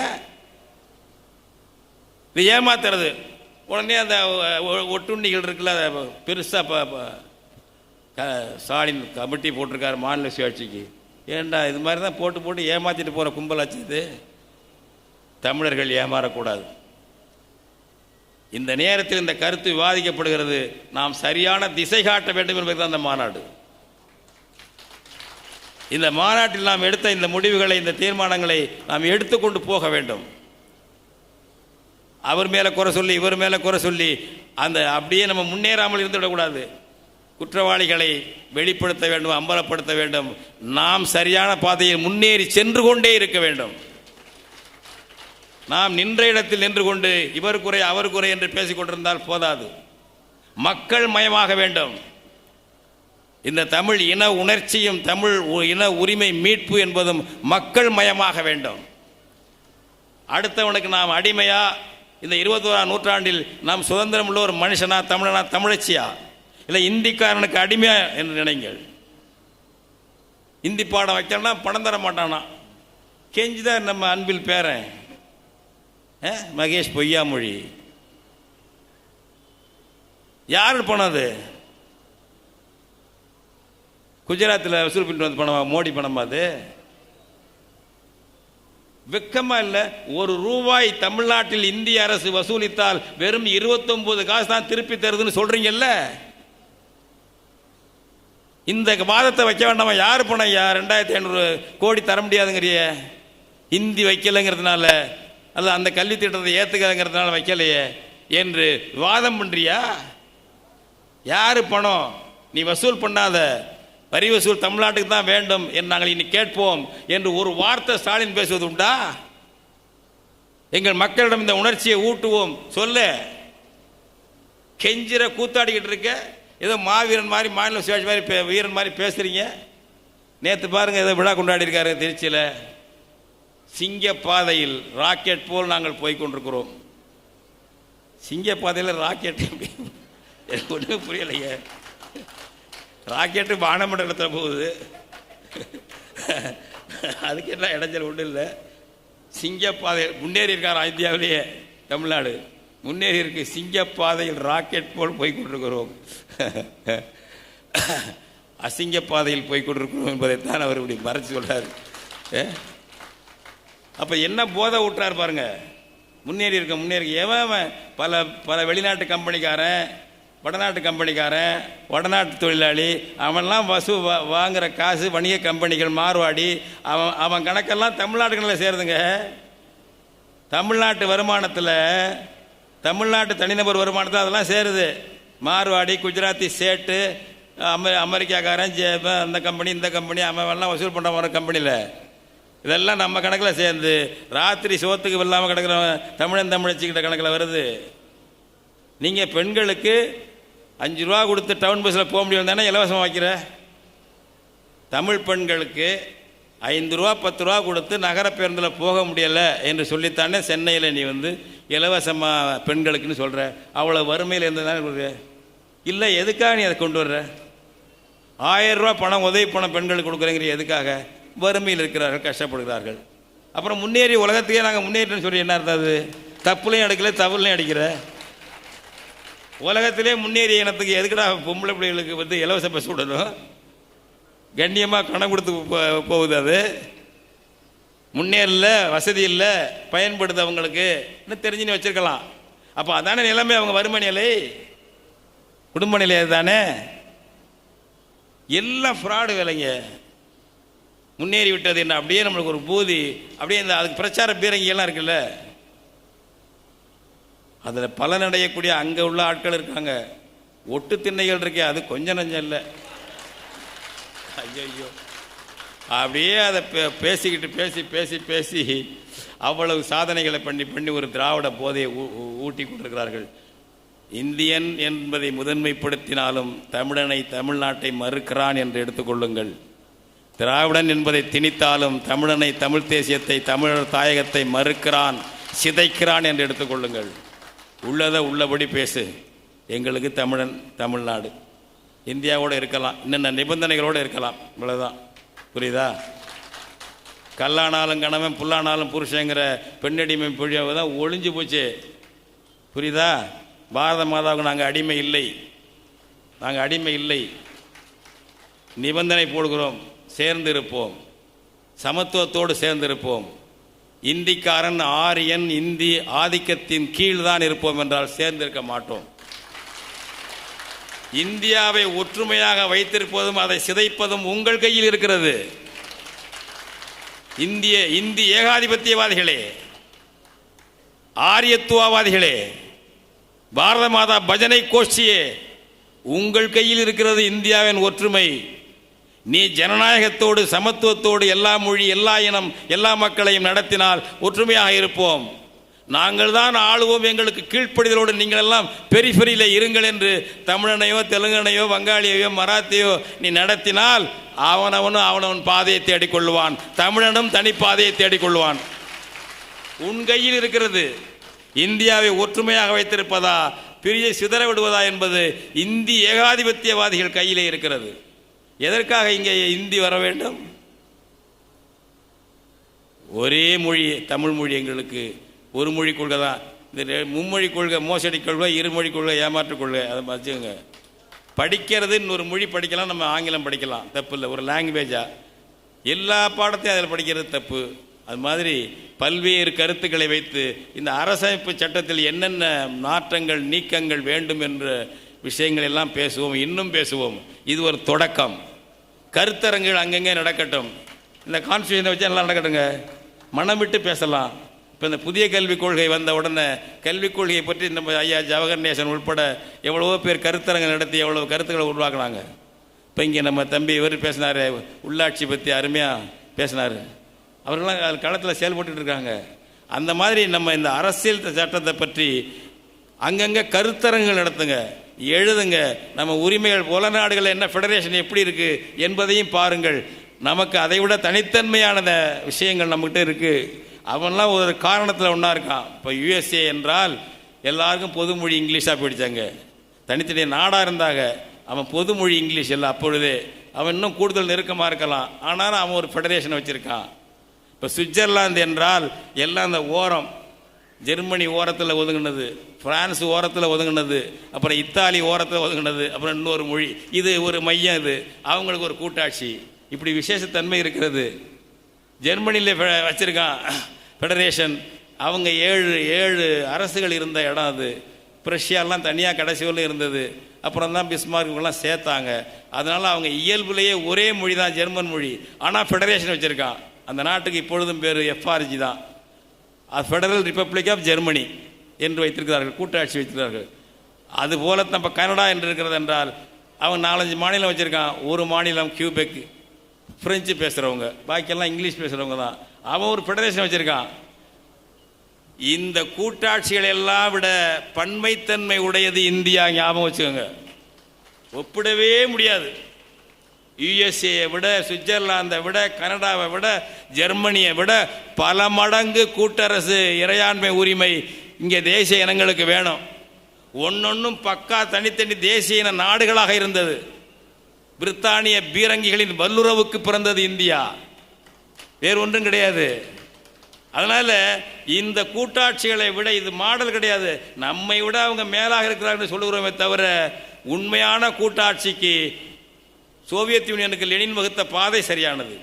[SPEAKER 2] இது ஏமாத்துறது. உடனே அந்த ஒட்டுண்ணிகள் இருக்குல்ல, பெருசாக ஸ்டாலின் கமிட்டி போட்டிருக்காரு மாநில சுயாட்சிக்கு. ஏண்டா இது மாதிரி தான் போட்டு ஏமாற்றிட்டு போகிற கும்பலாச்சு இது. தமிழர்கள் ஏமாறக்கூடாது. இந்த நேரத்தில் இந்த கருத்து விவாதிக்கப்படுகிறது. நாம் சரியான திசை காட்ட வேண்டும் என்பதுதான் இந்த மாநாடு. இந்த மாநாட்டில் நாம் எடுத்த இந்த முடிவுகளை, இந்த தீர்மானங்களை நாம் எடுத்துக்கொண்டு போக வேண்டும். அவர் மேலே குறை சொல்லி இவர் மேலே குறை சொல்லி அந்த அப்படியே நம்ம முன்னேறாமல் இருந்துவிடக்கூடாது. குற்றவாளிகளை வெளிப்படுத்த வேண்டும், அம்பலப்படுத்த வேண்டும். நாம் சரியான பாதையில் முன்னேறி சென்று கொண்டே இருக்க வேண்டும். நாம் நின்ற இடத்தில் நின்று கொண்டு இவர் குறை அவர் குறை என்று பேசிக் கொண்டிருந்தால் போதாது. மக்கள் மயமாக வேண்டும். இந்த தமிழ் இன உணர்ச்சியும் தமிழ் இன உரிமை மீட்பு என்பதும் மக்கள் மயமாக வேண்டும். அடுத்தவனுக்கு நாம் அடிமையா, இந்த 21ஆம் நூற்றாண்டில் நாம் சுதந்திரம் உள்ள ஒரு மனுஷனா, தமிழனா, தமிழச்சியா, இல்லை இந்திக்காரனுக்கு அடிமையா என்று நினைங்கள். இந்தி பாடம் வைக்கணும்னா பணம் தர மாட்டானா. கெஞ்சிதான் நம்ம அன்பில் பேரன் மகேஷ் பொய்யாமொழி. யாரு போனது? குஜராத்தில் வசூல் பண்ணிட்டு வந்து பணமா? மோடி பணமா அது? வெக்கமா இல்லை? ₹1 தமிழ்நாட்டில் இந்திய அரசு வசூலித்தால் வெறும் 29 காசு தான் திருப்பி தருதுன்னு சொல்றீங்கல்ல. இந்த வாதத்தை வைக்க வேண்டாமா? யாரு பணம்? 2500 கோடி தர முடியாதுங்கிறிய, இந்தி வைக்கலைங்கிறதுனால அல்ல அந்த கல்வி திட்டத்தை ஏத்துக்கலைங்கிறதுனால வைக்கலையே என்று வாதம் பண்றியா? யாரு பணம்? நீ வசூல் பண்ணாத, வரி வசூல் தமிழ்நாட்டுக்கு தான் வேண்டும் என்று நாங்கள் இனி கேட்போம் என்று ஒரு வார்த்தை ஸ்டாலின் பேசுவது உண்டா? எங்கள் மக்களிடம் இந்த உணர்ச்சியை ஊட்டுவோம் சொல்ல. கெஞ்சிர கூத்தாடிக்கிட்டு இருக்க, ஏதோ மாவீரன் மாதிரி, மாநில சுயாட்சி மாதிரி வீரன் மாதிரி பேசுறீங்க. நேற்று பாருங்க ஏதோ விழா கொண்டாடி இருக்காரு திருச்சியில். சிங்க பாதையில் ராக்கெட் போல் நாங்கள் போய்கொண்டிருக்கிறோம். சிங்க பாதையில் ராக்கெட் எனக்கு ஒன்றும் புரியலையே. ராக்கெட்டு வானமண்டலத்தில் போகுது, அதுக்கு என்ன இடைஞ்சல் ஒன்றும் இல்லை. சிங்கப்பாதை முன்னேறி இருக்காரா இந்தியாவிலேயே தமிழ்நாடு முன்னேறி இருக்கு. சிங்கப்பாதையில் ராக்கெட் போல் போய்கொண்டிருக்கிறோம், அசிங்க பாதையில் போய்கொண்டிருக்கிறோம் என்பதைத்தான் அவர் இப்படி மறைச்சு சொல்றாரு. அப்ப என்ன போதை விட்டுறாரு பாருங்க. முன்னேறி எவன் பல பல வெளிநாட்டு கம்பெனிக்காரன், வடநாட்டு கம்பெனிக்காரன், வடநாட்டு தொழிலாளி, அவன்லாம் வாங்குற காசு வணிக கம்பெனிகள், மார்வாடி, அவன் கணக்கெல்லாம் தமிழ்நாட்டுகளில் சேருதுங்க. தமிழ்நாட்டு வருமானத்தில், தமிழ்நாட்டு தனிநபர் வருமானத்தில் அதெல்லாம் சேருது. மார்வாடி, குஜராத்தி சேட்டு, அமெரிக்காக்காரன், அந்த கம்பெனி இந்த கம்பெனி, அவன்லாம் வசூல் பண்ணுற வர கம்பெனியில் இதெல்லாம் நம்ம கணக்கில் சேர்ந்து ராத்திரி சோத்துக்கு இல்லாமல் கிடக்கிற தமிழச்சிக்கிட்ட கணக்கில் வருது. நீங்கள் பெண்களுக்கு ₹5 கொடுத்து டவுன் பஸ்ஸில் போக முடியும் தானே இலவசமாக வைக்கிற? தமிழ் பெண்களுக்கு ₹5 ₹10 கொடுத்து நகர பேருந்தில் போக முடியலை என்று சொல்லித்தானே சென்னையில் நீ இலவசமாக பெண்களுக்குன்னு சொல்கிற. அவ்வளோ வறுமையில் இருந்து தானே கொடுக்குற. இல்லை, எதுக்காக நீ அதை கொண்டு வர்ற? ₹1000 பணம் உதவி பணம் பெண்களுக்கு கொடுக்குறேங்கிற எதுக்காக? வறுமையில் இருக்கிறார்கள், கஷ்டப்படுகிறார்கள். அப்புறம் முன்னேறி உலகத்தையே நாங்கள் முன்னேற்றம்னு சொல்லி என்ன இருந்தது? தப்புலையும் அடிக்கல, தவறுலையும் அடிக்கிற. உலகத்திலே முன்னேறிய இனத்துக்கு எதுக்குடா பொம்பளை பிள்ளைகளுக்கு இலவச பஸ் விடணும்? கண்ணியமாக கணக்கு கொடுத்து போகுது. அது முன்னேறல, வசதி இல்லை, பயன்படுது அவங்களுக்கு தெரிஞ்சுன்னு வச்சிருக்கலாம். அப்போ அதானே நிலைமை, அவங்க வறுமை நிலை, குடும்ப நிலை தானே. எல்லாம் ஃப்ராடு வேலைங்க. முன்னேறி விட்டது என்ன அப்படியே நம்மளுக்கு ஒரு பூதி, அப்படியே இந்த அதுக்கு பிரச்சார பீரங்கியெல்லாம் இருக்குல்ல, அதில் பலனடையக்கூடிய அங்கே உள்ள ஆட்கள் இருக்காங்க. ஒட்டு திண்ணைகள் இருக்கே, அது கொஞ்சம் நஞ்சம் இல்லை. ஐயோ, அப்படியே அதை பேசிக்கிட்டு பேசி பேசி பேசி அவ்வளவு சாதனைகளை பண்ணி பண்ணி ஒரு திராவிட போதையை ஊட்டி கொண்டிருக்கிறார்கள். இந்தியன் என்பதை முதன்மைப்படுத்தினாலும் தமிழனை, தமிழ்நாட்டை மறுக்கிறான் என்று எடுத்துக்கொள்ளுங்கள். திராவிடன் என்பதை திணித்தாலும் தமிழனை, தமிழ் தேசியத்தை, தமிழர் தாயகத்தை மறுக்கிறான், சிதைக்கிறான் என்று எடுத்துக்கொள்ளுங்கள். உள்ளதை உள்ளபடி பேசு. எங்களுக்கு தமிழன், தமிழ்நாடு, இந்தியாவோடு இருக்கலாம், இன்னென்ன நிபந்தனைகளோடு இருக்கலாம், இவ்வளவுதான். புரியுதா? கல்லானாலும் கணவன், புல்லானாலும் புருஷங்கிற பெண்ணடிமை பொழியாக தான் ஒழிஞ்சு போச்சு. புரியுதா? பாரத மாதாவுக்கு நாங்கள் அடிமை இல்லை, நாங்கள் அடிமை இல்லை. நிபந்தனை போடுகிறோம், சேர்ந்து இருப்போம், சமத்துவத்தோடு சேர்ந்திருப்போம். இந்திக்காரன், ஆரியன், இந்தி ஆதிக்கத்தின் கீழ் தான் இருப்போம் என்றால் சேர்ந்திருக்க மாட்டோம். இந்தியாவை ஒற்றுமையாக வைத்திருப்பதும் அதை சிதைப்பதும் உங்கள் கையில் இருக்கிறது. இந்தி ஏகாதிபத்தியவாதிகளே, ஆரியத்துவவாதிகளே, பாரத மாதா பஜனை கோஷ்டியே, உங்கள் கையில் இருக்கிறது இந்தியாவின் ஒற்றுமை. நீ ஜனநாயகத்தோடு, சமத்துவத்தோடு எல்லா மொழி, எல்லா இனம், எல்லா மக்களையும் நடத்தினால் ஒற்றுமையாக இருப்போம். நாங்கள் தான் ஆளுவோம், எங்களுக்கு கீழ்ப்படிதலோடு நீங்கள் எல்லாம் பெரிஃபெரியில் இருங்கள் என்று தமிழனையோ, தெலுங்கனையோ, வங்காளியையோ, மராத்தியோ நீ நடத்தினால் அவனவன் பாதையை தேடிக்கொள்வான், தமிழனும் தனி பாதையை தேடிக்கொள்வான். உன் கையில் இருக்கிறது. இந்தியாவை ஒற்றுமையாக வைத்திருப்பதா, பிரிய சிதற விடுவதா என்பது இந்தி ஏகாதிபத்தியவாதிகள் கையிலே இருக்கிறது. எதற்காக இங்கே இந்தி வர வேண்டும்? ஒரே மொழி, தமிழ் மொழி. எங்களுக்கு ஒரு மொழி கொள்கை தான். இந்த மும்மொழி கொள்கை மோசடி கொள்கை, இருமொழி கொள்கை ஏமாற்று கொள்கை, அதை வச்சுங்க. படிக்கிறது இன்னொரு மொழி படிக்கலாம், நம்ம ஆங்கிலம் படிக்கலாம், தப்பு இல்லை. ஒரு லாங்குவேஜாக எல்லா பாடத்தையும் அதில் படிக்கிறது தப்பு. அது மாதிரி பல்வேறு கருத்துக்களை வைத்து இந்த அரசமைப்பு சட்டத்தில் என்னென்ன மாற்றங்கள் நீக்கங்கள் வேண்டும் என்ற விஷயங்கள் எல்லாம் பேசுவோம், இன்னும் பேசுவோம். இது ஒரு தொடக்கம். கருத்தரங்குகள் அங்கங்கே நடக்கட்டும். இந்த கான்ஸ்டியூஷனை வச்சு எல்லாம் நடக்கட்டுங்க, மனம் விட்டு பேசலாம். இப்போ இந்த புதிய கல்விக் கொள்கை வந்த உடனே கல்விக் கொள்கையை பற்றி நம்ம ஐயா ஜவஹர் நேசன் உட்பட எவ்வளவோ பேர் கருத்தரங்கு நடத்தி எவ்வளோ கருத்துக்களை உருவாக்குனாங்க. இப்போ இங்கே நம்ம தம்பி இவர் பேசினார், உள்ளாட்சி பற்றி அருமையாக பேசினார். அவர்களாம் களத்தில் செயல்பட்டு இருக்காங்க. அந்த மாதிரி நம்ம இந்த அரசியல் சட்டத்தை பற்றி அங்கங்கே கருத்தரங்குகள் நடத்துங்க, எழுதுங்க. நம்ம உரிமைகள் உலக நாடுகள் என்ன ஃபெடரேஷன் எப்படி இருக்குது என்பதையும் பாருங்கள். நமக்கு அதை விட தனித்தன்மையான விஷயங்கள் நம்மகிட்ட இருக்குது. அவன்லாம் ஒரு காரணத்தில் ஒன்றா இருக்கான். இப்போ யுஎஸ்ஏ என்றால் எல்லாருக்கும் பொதுமொழி இங்கிலீஷாக போயிடுச்சாங்க. தனித்தனி நாடாக இருந்தாங்க, அவன் பொதுமொழி இங்கிலீஷ் இல்லை. அப்பொழுதே அவன் இன்னும் கூடுதல் நெருக்கமாக இருக்கலாம், ஆனாலும் அவன் ஒரு ஃபெடரேஷனை வச்சுருக்கான். இப்போ சுவிட்சர்லாந்து என்றால் எல்லாம் அந்த ஓரம், ஜெர்மனி ஓரத்தில் ஒதுங்கினது, பிரான்ஸ் ஓரத்தில் ஒதுங்கினது, அப்புறம் இத்தாலி ஓரத்தில் ஒதுங்கினது, அப்புறம் இன்னொரு மொழி. இது ஒரு மையம், இது அவங்களுக்கு ஒரு கூட்டாட்சி. இப்படி விசேஷத்தன்மை இருக்கிறது. ஜெர்மனியில் வச்சுருக்கான் ஃபெடரேஷன். அவங்க ஏழு அரசுகள் இருந்த இடம் அது. பிரஷ்யாலாம் தனியாக கடைசி வரலும் இருந்தது. அப்புறம் தான் பிஸ்மார்க்கெல்லாம் சேர்த்தாங்க. அதனால் அவங்க இயல்புலேயே ஒரே மொழி தான் ஜெர்மன் மொழி, ஆனால் ஃபெடரேஷன் வச்சுருக்கான். அந்த நாட்டுக்கு இப்பொழுதும் பேர் எஃப்ஆர்ஜி தான், ஃபெடரல் ரிப்பப்ளிக் ஆஃப் ஜெர்மனி என்று வைத்திருக்கிறார்கள், கூட்டாட்சி வைத்திருக்கிறார்கள். அதுபோல நம்ம கனடா என்று இருக்கிறது என்றால் அவன் 4-5 மாநிலம் வச்சுருக்கான். ஒரு மாநிலம் கியூபெக், ஃப்ரெஞ்சு பேசுகிறவங்க, பாக்கியெல்லாம் இங்கிலீஷ் பேசுகிறவங்க தான். அவன் ஒரு ஃபெடரேஷன் வச்சுருக்கான். இந்த கூட்டாட்சிகள் எல்லாம் விட பன்மைத்தன்மை உடையது இந்தியா, ஞாபகம் வச்சுக்கோங்க. ஒப்பிடவே முடியாது. யுஎஸ்ஏயை விட, சுவிட்சர்லாந்தை விட, கனடாவை விட, ஜெர்மனியை விட பல மடங்கு கூட்டரசு இறையாண்மை உரிமை இங்கே தேசிய இனங்களுக்கு வேணும். ஒன்னொன்னும் பக்கா தனித்தனி தேசிய இன நாடுகளாக இருந்தது. பிரித்தானிய பீரங்கிகளின் வல்லுறவுக்கு பிறந்தது இந்தியா, வேறு ஒன்றும் கிடையாது. அதனால இந்த கூட்டாட்சிகளை விட இது மாடல் கிடையாது. நம்மை விட அவங்க மேலாக இருக்கிறார்கள் சொல்லுகிறோமே தவிர, உண்மையான கூட்டாட்சிக்கு சோவியத் யூனியனுக்கு லெனின் வகுத்த பாதை சரியானது.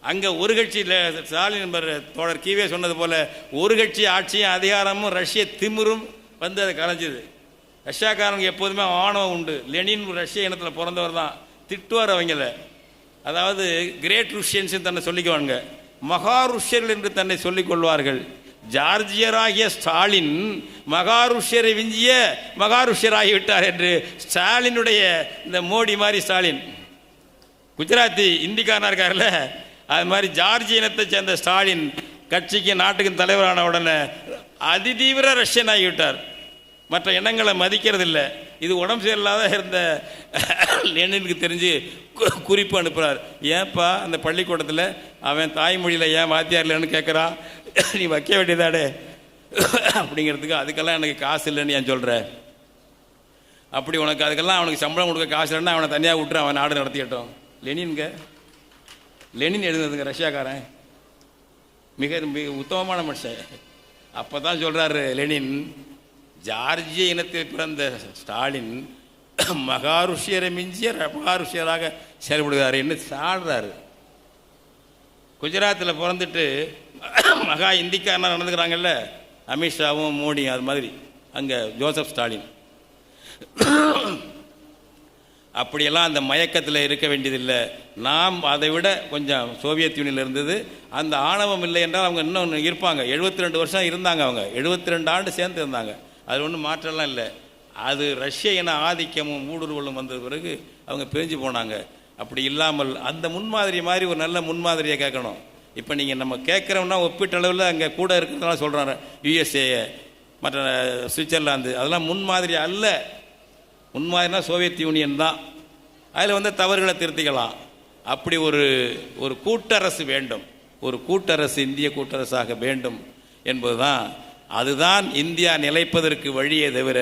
[SPEAKER 2] அங்கே ஒரு கட்சி, ஸ்டாலின் தோழர் கீவே சொன்னது போல, ஒரு கட்சி ஆட்சியும் அதிகாரமும் ரஷ்ய திமிரும் வந்து அதை கலைஞ்சுது. ரஷ்யாக்காரங்க எப்போதுமே ஆணவம் உண்டு. லெனின் ரஷ்ய இனத்தில் பிறந்தவர் தான், திட்டுவார் அவங்கள. அதாவது கிரேட் ருஷ்யன்ஸ் தன்னை சொல்லிக்குவாங்க, மகா ருஷ்யர்கள் என்று தன்னை சொல்லிக் கொள்வார்கள். ஜார்ஜியராகிய ஸ்டாலின் மகா ருஷ்யரை விஞ்சிய மகா ருஷ்யராகிவிட்டார் என்று ஸ்டாலினுடைய, இந்த மோடி மாதிரி ஸ்டாலின் குஜராத்தி இந்திக்காரனா இருக்கார்ல, அது மாதிரி ஜார்ஜிய இனத்தை சேர்ந்த ஸ்டாலின் கட்சிக்கு நாட்டுக்கு தலைவரான உடனே அதிதீவிர ரஷ்யன் ஆகிவிட்டார். மற்ற எண்ணங்களை மதிக்கிறதில்லை. இது உடம்பு சரியில்லாத இருந்த லெனினுக்கு தெரிஞ்சு குறிப்பு அனுப்புகிறார். ஏன்ப்பா அந்த பள்ளிக்கூடத்தில் அவன் தாய்மொழியில் ஏன் வாத்தியார் இல்லைன்னு கேட்குறான், நீ வைக்க வேண்டியதாடே அப்படிங்கிறதுக்கு. அதுக்கெல்லாம் எனக்கு காசு இல்லைன்னு ஏன் சொல்கிற? அப்படி உனக்கு அதுக்கெல்லாம் அவனுக்கு சம்பளம் கொடுக்க காசு இல்லைன்னா அவனை தனியாக விட்டுரு, அவன் நாடு நடத்திக்கிட்டோம். லெனின் எழுதுனதுங்க ரஷ்யாக்காரன், மிக மிக உத்தமமான மனுஷன். அப்போ தான் சொல்கிறாரு லெனின், ஜார்ஜிய இனத்தில் பிறந்த ஸ்டாலின் மகாருஷ்யரை மிஞ்சிய மகாருஷ்யராக செயல்படுகிறார் என்று சாடுறாரு. குஜராத்தில் பிறந்துட்டு மகா இந்திக்காரனா நடந்துக்கிறாங்கல்ல, அமித்ஷாவும் மோடியும், அது மாதிரி அங்கே ஜோசப் ஸ்டாலின். அப்படியெல்லாம் அந்த மயக்கத்தில் இருக்க வேண்டியதில்லை. நாம் அதை விட கொஞ்சம் சோவியத் யூனியனில் இருந்தது. அந்த ஆணவம் இல்லை என்றால் அவங்க இன்னும் இருப்பாங்க. 72 வருஷம் இருந்தாங்க, அவங்க 72 ஆண்டு சேர்ந்து இருந்தாங்க. அது ஒன்றும் மாற்றம்லாம் இல்லை. அது ரஷ்ய இன ஆதிக்கமும் ஊடுருவலும் வந்த பிறகு அவங்க பிரிஞ்சு போனாங்க. அப்படி இல்லாமல் அந்த முன்மாதிரி மாதிரி ஒரு நல்ல முன்மாதிரியை கேட்கணும். இப்போ நீங்கள் நம்ம கேட்குறோம்னா ஒப்பீட்டளவில் அங்கே கூட இருக்கிறதுனால சொல்கிறாங்க, யுஎஸ்ஏ மற்ற சுவிட்சர்லாந்து, அதெல்லாம் முன்மாதிரி அல்ல. முன்மாதிரினா சோவியத் யூனியன் தான். அதில் வந்து தவறுகளை திருத்திக்கலாம். அப்படி ஒரு கூட்டரசு வேண்டும், ஒரு கூட்டரசு இந்திய கூட்டரசாக வேண்டும் என்பதுதான். அதுதான் இந்தியா நிலைப்பதற்கு வழியே தவிர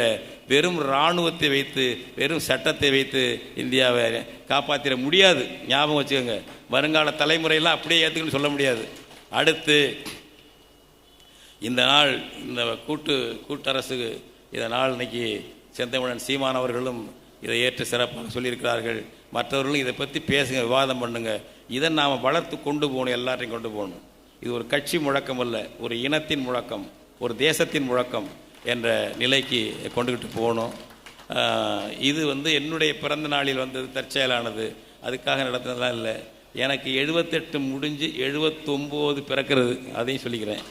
[SPEAKER 2] வெறும் இராணுவத்தை வைத்து வெறும் சட்டத்தை வைத்து இந்தியாவை காப்பாற்றிட முடியாது. ஞாபகம் வச்சுக்கோங்க. வருங்கால தலைமுறையெல்லாம் அப்படியே ஏற்றுக்குன்னு சொல்ல முடியாது. அடுத்து இந்த நாள், இந்த கூட்டரசு, இந்த நாள் இன்னைக்கு செந்தமிழன் சீமான் அவர்களும் இதை ஏற்று சிறப்பாக சொல்லியிருக்கிறார்கள். மற்றவர்களும் இதை பற்றி பேசுங்க, விவாதம் பண்ணுங்க. இதை நாம் வளர்த்து கொண்டு போகணும், எல்லாத்தையும் கொண்டு போகணும். இது ஒரு கட்சி முழக்கம் அல்ல, ஒரு இனத்தின் முழக்கம், ஒரு தேசத்தின் முழக்கம் என்ற நிலைக்கு கொண்டுகிட்டு போகணும். இது என்னுடைய பிறந்த நாளில் வந்தது, தற்செயலானது, அதுக்காக நடத்தினதெல்லாம் இல்லை. எனக்கு 78 முடிஞ்சு 79 பிறக்கிறது, அதையும் சொல்லிக்கிறேன்.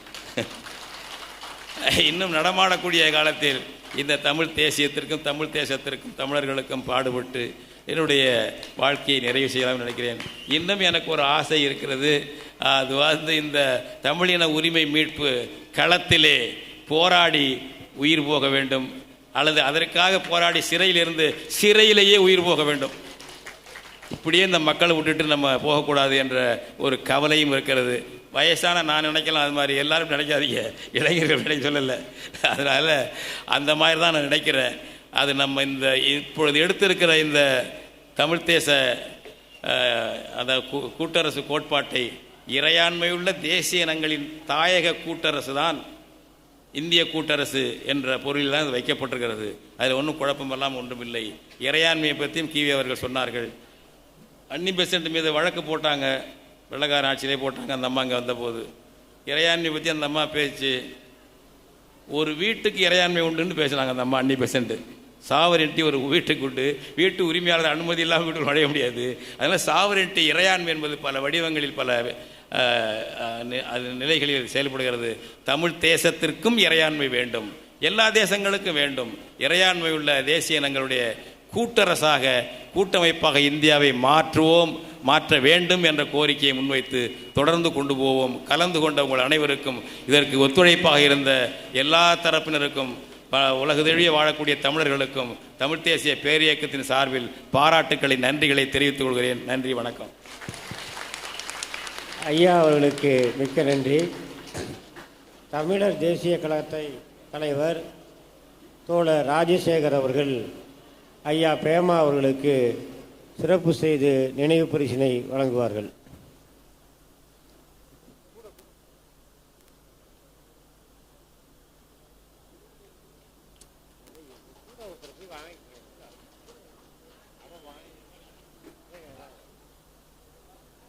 [SPEAKER 2] இன்னும் நடமாடக்கூடிய காலத்தில் இந்த தமிழ் தேசியத்திற்கும் தமிழ் தேசத்திற்கும் தமிழர்களுக்கும் பாடுபட்டு என்னுடைய வாழ்க்கையை நிறைவு செய்யலாம்னு நினைக்கிறேன். இன்னும் எனக்கு ஒரு ஆசை இருக்கிறது. அது இந்த தமிழின உரிமை மீட்பு களத்திலே போராடி உயிர் போக வேண்டும், அல்லது அதற்காக போராடி சிறையிலிருந்து சிறையிலேயே உயிர் போக வேண்டும். இப்படியே இந்த மக்களை விட்டுட்டு நம்ம போகக்கூடாது என்ற ஒரு கவலையும் இருக்கிறது. வயசான நான் நினைக்கலாம், அது மாதிரி எல்லாரும் நினைக்காதீங்க, இளைஞர்கள் நினைக்க சொல்லலை. அதனால் அந்த மாதிரி தான் நான் நினைக்கிறேன். அது நம்ம இந்த இப்பொழுது எடுத்திருக்கிற இந்த தமிழ் தேச அந்த கூட்டரசு கோட்பாட்டை, இறையாண்மையுள்ள தேசிய இனங்களின் தாயக கூட்டரசு தான் இந்திய கூட்டரசு என்ற பொருளில் தான் இது வைக்கப்பட்டிருக்கிறது. அதில் ஒன்றும் குழப்பமெல்லாம் ஒன்றும் இல்லை. இறையாண்மையை பற்றியும் கிவி அவர்கள் சொன்னார்கள். அன்னி பெசன்ட் மீது வழக்கு போட்டாங்க, வெள்ளக்கார ஆட்சியிலே போட்டாங்க. அந்த அம்மா அங்கே வந்தபோது இறையாண்மை பற்றி அந்த அம்மா பேச்சு, ஒரு வீட்டுக்கு இறையாண்மை உண்டுன்னு பேசுனாங்க அந்த அம்மா அன்னி பெசன்ட். சாவரின்ட்டி ஒரு வீட்டுக்கு உண்டு, வீட்டு உரிமையாளர் அனுமதி இல்லாமல் வீட்டுக்கு நுழைய முடியாது. அதனால் சாவரின்ட்டி இறையாண்மை என்பது பல வடிவங்களில் பல நிலைகளில் செயல்படுகிறது. தமிழ் தேசத்திற்கும் இறையாண்மை வேண்டும், எல்லா தேசங்களுக்கும் வேண்டும். இறையாண்மை உள்ள தேசிய இனங்களுடைய கூட்டரசாக, கூட்டமைப்பாக இந்தியாவை மாற்ற வேண்டும் என்ற கோரிக்கையை முன்வைத்து தொடர்ந்து கொண்டு போவோம். கலந்து கொண்ட உங்கள் அனைவருக்கும், இதற்கு ஒத்துழைப்பாக இருந்த எல்லா தரப்பினருக்கும், உலகதழிய வாழக்கூடிய தமிழர்களுக்கும் தமிழ் தேசிய பேரியக்கத்தின் சார்பில் பாராட்டுக்களை, நன்றிகளை தெரிவித்துக் கொள்கிறேன். நன்றி, வணக்கம்.
[SPEAKER 1] ஐயா அவர்களுக்கு மிக்க நன்றி. தமிழர் தேசிய கழகத்தை தலைவர் தோழர் ராஜசேகர் அவர்கள் ஐயா பிரேமா அவர்களுக்கு சிறப்பு செய்து நினைவு பரிசினை வழங்குவார்கள்.